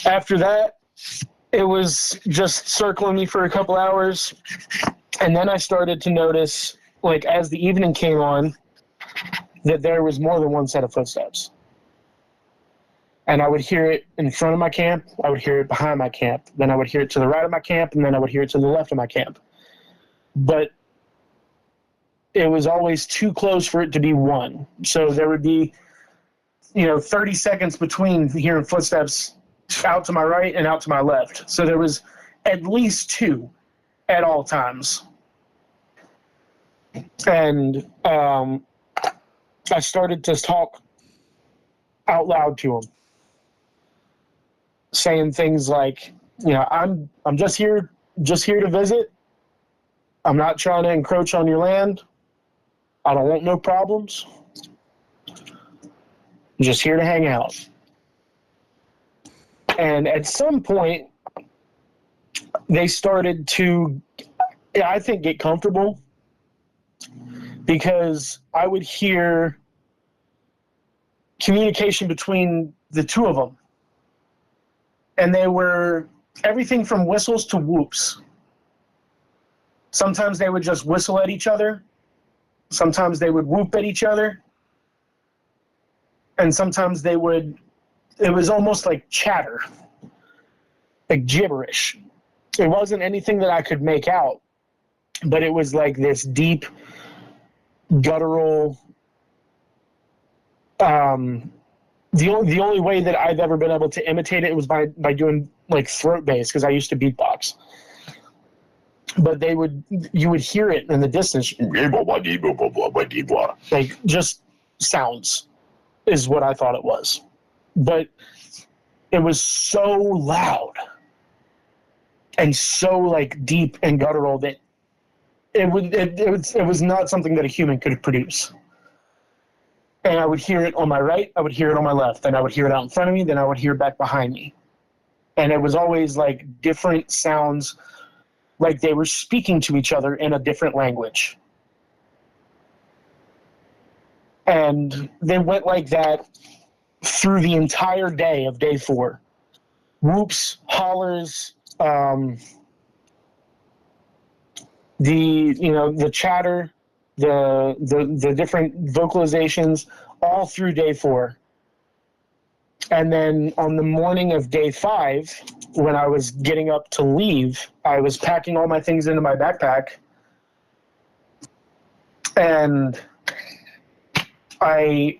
After that, it was just circling me for a couple hours. And then I started to notice, like, as the evening came on, that there was more than one set of footsteps. And I would hear it in front of my camp, I would hear it behind my camp, then I would hear it to the right of my camp, and then I would hear it to the left of my camp. But it was always too close for it to be one. So there would be, 30 seconds between hearing footsteps out to my right and out to my left. So there was at least two at all times. And I started to talk out loud to them, saying things like, I'm just here to visit. I'm not trying to encroach on your land. I don't want no problems. I'm just here to hang out. And at some point, they started to, I think, get comfortable, because I would hear communication between the two of them. And they were everything from whistles to whoops. Sometimes they would just whistle at each other. Sometimes they would whoop at each other. And sometimes it was almost like chatter, like gibberish. It wasn't anything that I could make out, but it was like this deep, guttural, the only way that I've ever been able to imitate it was by doing like throat bass, because I used to beatbox. But you would hear it in the distance, like just sounds is what I thought it was. But it was so loud and so like deep and guttural that it was not something that a human could produce. And I would hear it on my right, I would hear it on my left, then I would hear it out in front of me, then I would hear it back behind me. And it was always like different sounds, like they were speaking to each other in a different language. And they went like that through the entire day of day 4. Whoops, hollers, the chatter, the different vocalizations, all through day 4. And then on the morning of day 5, when I was getting up to leave, I was packing all my things into my backpack, and I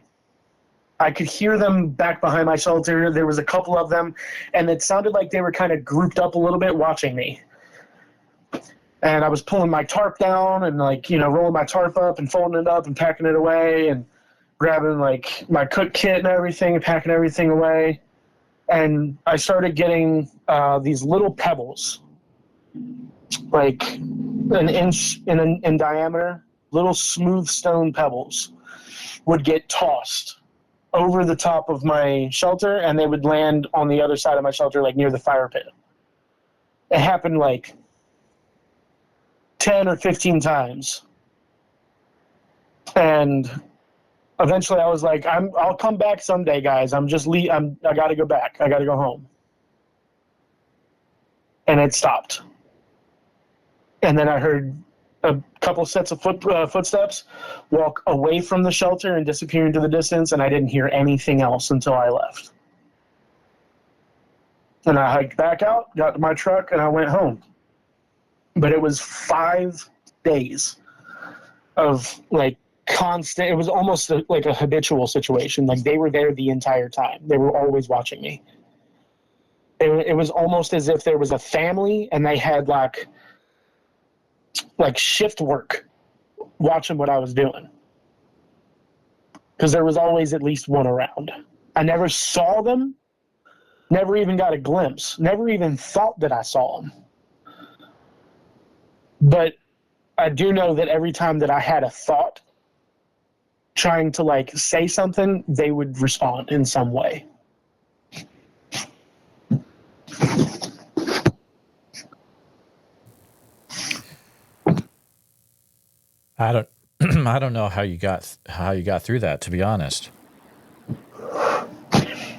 could hear them back behind my shelter. There was a couple of them, and it sounded like they were kind of grouped up a little bit watching me. And I was pulling my tarp down and rolling my tarp up and folding it up and packing it away and grabbing like my cook kit and everything and packing everything away. And I started getting these little pebbles, like an inch in diameter, little smooth stone pebbles would get tossed over the top of my shelter, and they would land on the other side of my shelter, like near the fire pit. It happened like 10 or 15 times. And eventually I was like, I'll come back someday, guys. I got to go back. I got to go home. And it stopped. And then I heard a couple sets of footsteps walk away from the shelter and disappear into the distance, and I didn't hear anything else until I left. And I hiked back out, got to my truck, and I went home. But it was 5 days of like constant. It was almost like a habitual situation. Like they were there the entire time. They were always watching me. It was almost as if there was a family and they had like shift work watching what I was doing. Because there was always at least one around. I never saw them, never even got a glimpse, never even thought that I saw them. But I do know that every time that I had a thought trying to like say something, they would respond in some way. I don't I don't know how you got through that, to be honest.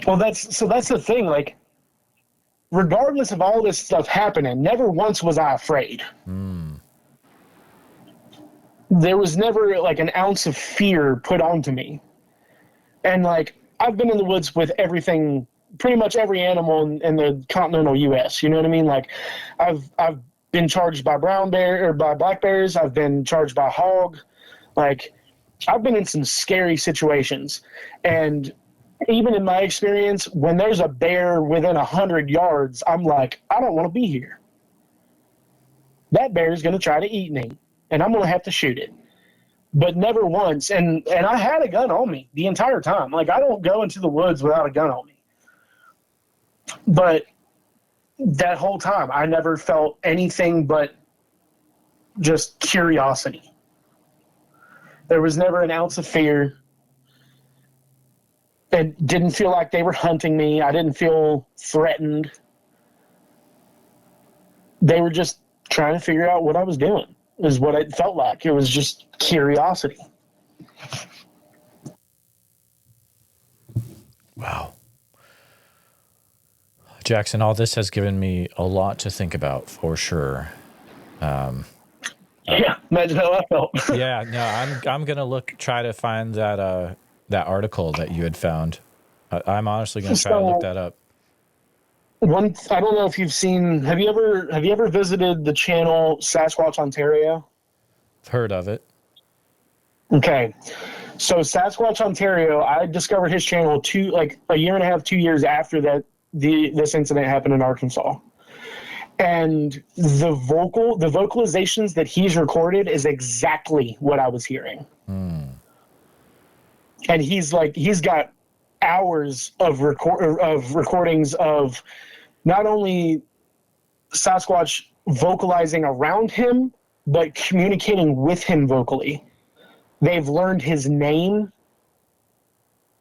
Well, that's the thing. Like, regardless of all this stuff happening, never once was I afraid. There was never like an ounce of fear put onto me. And like, I've been in the woods with everything, pretty much every animal in the continental U.S. You know what I mean? Like, I've been charged by brown bear or by black bears. I've been charged by hog. Like, I've been in some scary situations. And even in my experience, when there's a bear within 100 yards, I'm like, I don't want to be here. That bear is going to try to eat me, and I'm going to have to shoot it. But never once. And I had a gun on me the entire time. Like, I don't go into the woods without a gun on me. But that whole time, I never felt anything but just curiosity. There was never an ounce of fear. It didn't feel like they were hunting me. I didn't feel threatened. They were just trying to figure out what I was doing, is what it felt like. It was just curiosity. Wow. Jaxon, all this has given me a lot to think about, for sure. Yeah, imagine how I felt. Yeah, no, I'm gonna try to find that that article that you had found. I'm honestly gonna try to look that up. I don't know if you've seen. Have you ever visited the channel Sasquatch Ontario? Heard of it. Okay, so Sasquatch Ontario, I discovered his channel a year and a half, 2 years after that this incident happened in Arkansas. And the vocalizations that he's recorded is exactly what I was hearing. And he's got hours of recordings of not only Sasquatch vocalizing around him, but communicating with him vocally. They've learned his name.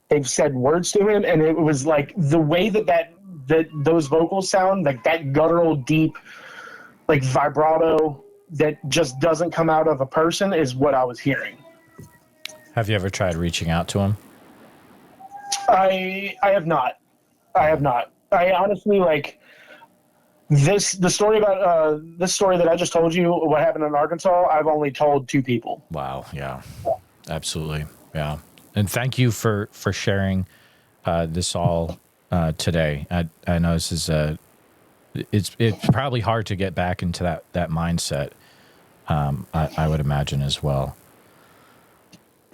They've said words to him, and it was like the way that those vocals sound, like that guttural, deep, like vibrato that just doesn't come out of a person, is what I was hearing. Have you ever tried reaching out to him? I have not. I honestly, like, the story about this story that I just told you, what happened in Arkansas, I've only told 2 people. Wow. Yeah, absolutely. Yeah. And thank you for sharing this all today. I know this is it's probably hard to get back into that mindset. I would imagine as well.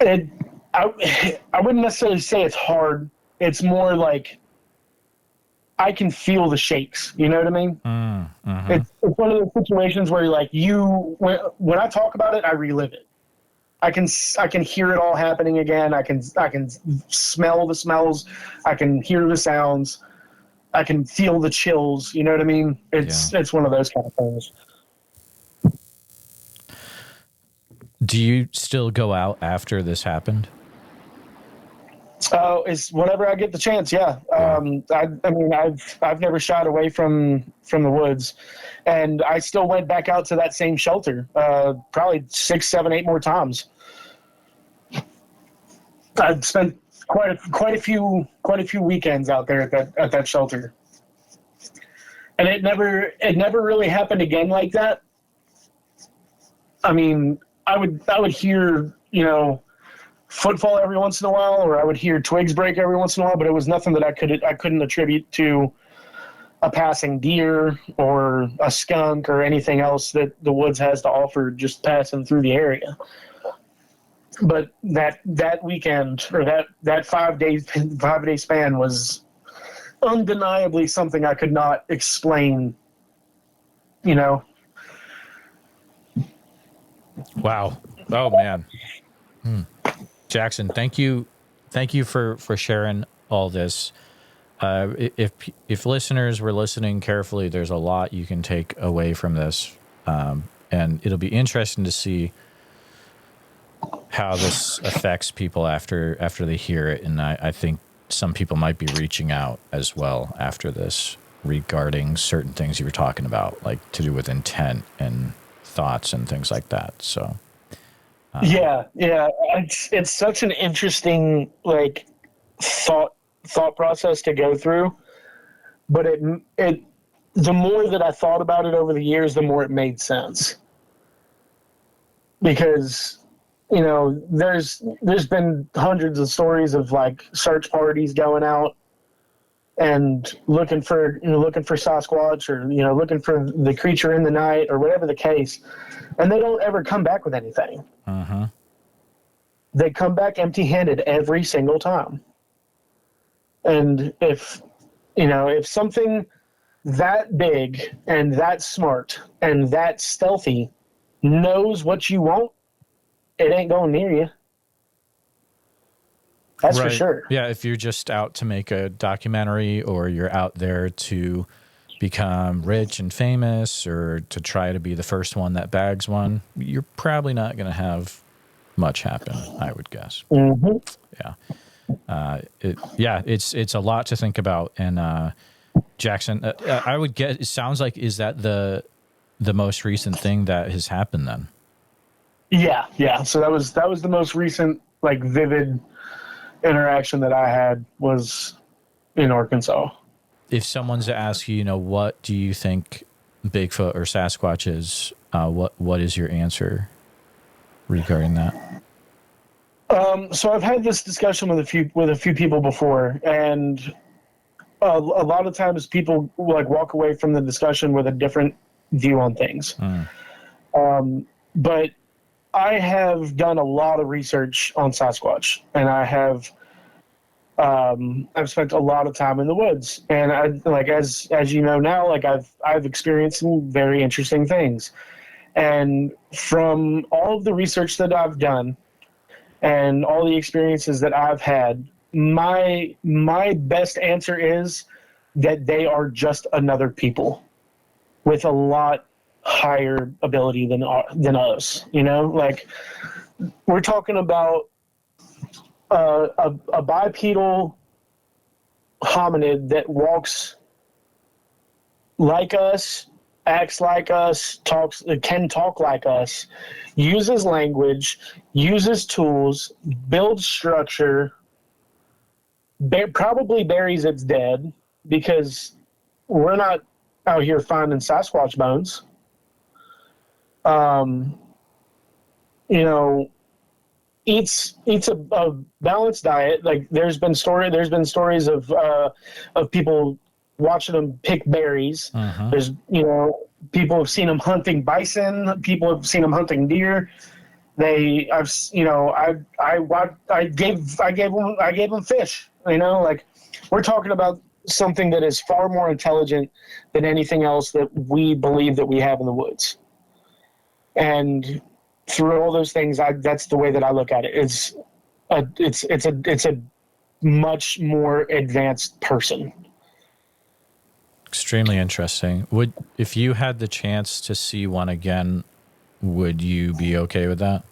I wouldn't necessarily say it's hard. It's more like I can feel the shakes. You know what I mean? Mm-hmm. It's one of those situations where you're like, when I talk about it, I relive it. I can hear it all happening again. I can smell the smells. I can hear the sounds. I can feel the chills. You know what I mean? It's one of those kind of things. Do you still go out after this happened? It's whenever I get the chance. Yeah. I mean, I've never shied away from the woods, and I still went back out to that same shelter, probably 6, 7, 8 more times. I've spent quite a few weekends out there at that shelter, and it never really happened again like that. I mean, I would hear, footfall every once in a while, or I would hear twigs break every once in a while, but it was nothing that I couldn't attribute to a passing deer or a skunk or anything else that the woods has to offer just passing through the area. But that weekend, or that 5 day span, was undeniably something I could not explain. Wow. Oh man. Jaxon, thank you for sharing all this. If listeners were listening carefully, there's a lot you can take away from this, and it'll be interesting to see how this affects people after they hear it. And I think some people might be reaching out as well after this regarding certain things you were talking about, like to do with intent and thoughts and things like that. So Yeah. It's such an interesting like thought process to go through, but it the more that I thought about it over the years, the more it made sense. Because there's been hundreds of stories of like search parties going out and looking for Sasquatch, or looking for the creature in the night, or whatever the case, and they don't ever come back with anything. They come back empty-handed every single time. And if something that big and that smart and that stealthy knows what you want, it ain't going near you. That's for sure. Yeah, if you're just out to make a documentary, or you're out there to become rich and famous, or to try to be the first one that bags one, you're probably not going to have much happen, I would guess. Yeah. It's a lot to think about. And Jaxon, I would guess, it sounds like, is that the most recent thing that has happened then? Yeah. So that was the most recent, like, vivid interaction that I had, was in Arkansas. If someone's to ask you, what do you think Bigfoot or Sasquatch is, what is your answer regarding that? So I've had this discussion with a few people before, and a lot of times people like walk away from the discussion with a different view on things. But I have done a lot of research on Sasquatch, and I've spent a lot of time in the woods, and as you know now, like I've experienced some very interesting things. And from all of the research that I've done and all the experiences that I've had, my best answer is that they are just another people with a lot higher ability than us. Like, we're talking about a bipedal hominid that walks like us, acts like us, can talk like us, uses language, uses tools, builds structure, probably buries its dead, because we're not out here finding Sasquatch bones. Eats a balanced diet. Like, there's been stories of people watching them pick berries. There's people have seen them hunting bison. People have seen them hunting deer. I gave them fish. Like, we're talking about something that is far more intelligent than anything else that we believe that we have in the woods. And through all those things, that's the way that I look at it. It's a much more advanced person. Extremely interesting. If you had the chance to see one again, would you be okay with that?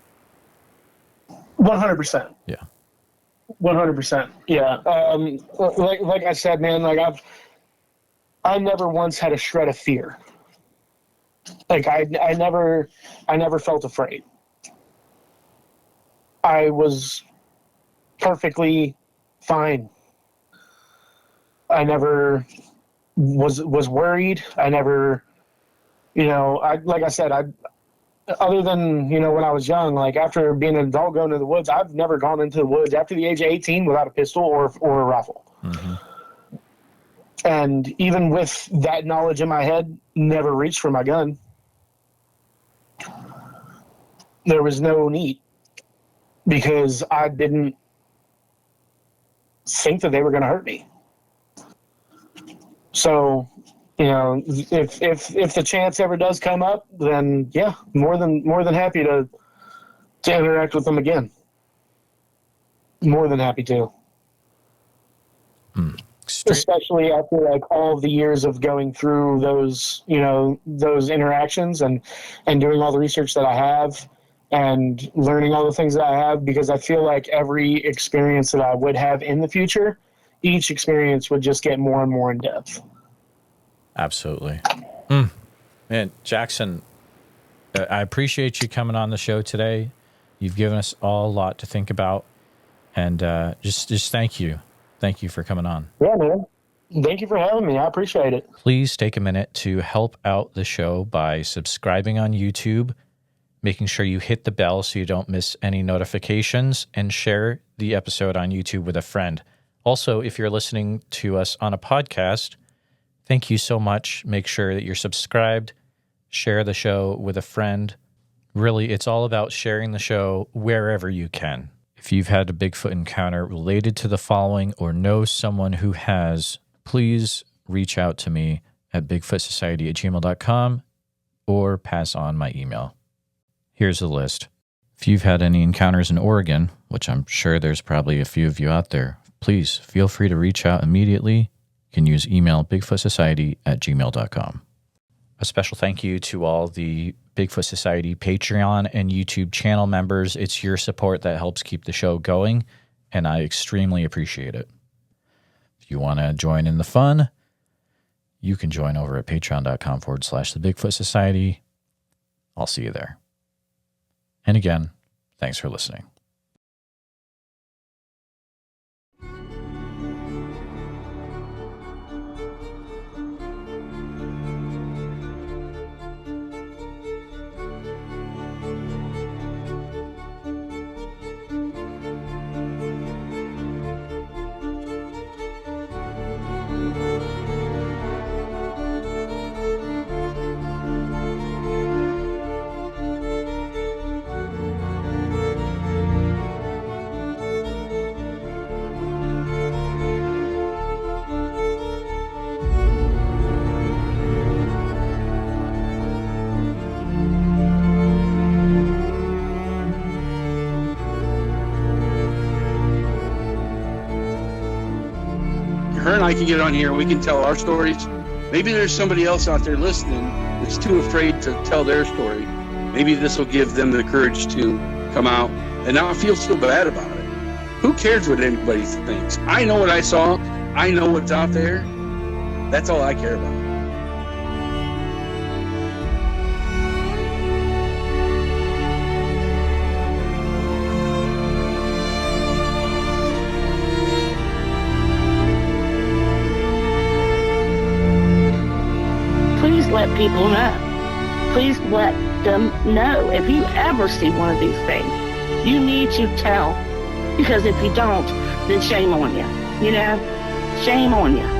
100%. Yeah. 100%. Yeah. Like I said, man, like I never once had a shred of fear. Like, I never felt afraid. I was perfectly fine. I never was worried. I never, like I said, other than, when I was young, like, after being an adult going to the woods, I've never gone into the woods after the age of 18 without a pistol or a rifle. And even with that knowledge in my head, never reached for my gun. There was no need, because I didn't think that they were going to hurt me. So, if the chance ever does come up, then yeah, more than happy to interact with them again. More than happy to. Especially after, like, all of the years of going through those interactions and doing all the research that I have and learning all the things that I have, because I feel like every experience that I would have in the future, each experience would just get more and more in depth. Absolutely. Man, Jaxon, I appreciate you coming on the show today. You've given us all a lot to think about. And just thank you. Thank you for coming on. Yeah, man. Thank you for having me. I appreciate it. Please take a minute to help out the show by subscribing on YouTube, making sure you hit the bell so you don't miss any notifications, and share the episode on YouTube with a friend. Also, if you're listening to us on a podcast, thank you so much. Make sure that you're subscribed, share the show with a friend. Really, it's all about sharing the show wherever you can. If you've had a Bigfoot encounter related to the following or know someone who has, please reach out to me at bigfootsociety@gmail.com or pass on my email. Here's the list. If you've had any encounters in Oregon, which I'm sure there's probably a few of you out there, please feel free to reach out immediately. You can use email bigfootsociety@gmail.com. A special thank you to all the Bigfoot Society Patreon and YouTube channel members. It's your support that helps keep the show going, and I extremely appreciate it. If you want to join in the fun, you can join over at patreon.com/the Bigfoot Society. I'll see you there. And again, thanks for listening. Her and I can get on here and we can tell our stories. Maybe there's somebody else out there listening that's too afraid to tell their story. Maybe this will give them the courage to come out and not feel so bad about it. Who cares what anybody thinks? I know what I saw. I know what's out there. That's all I care about. Let people know. Please let them know. If you ever see one of these things, you need to tell. Because if you don't, then shame on you. You know? Shame on you.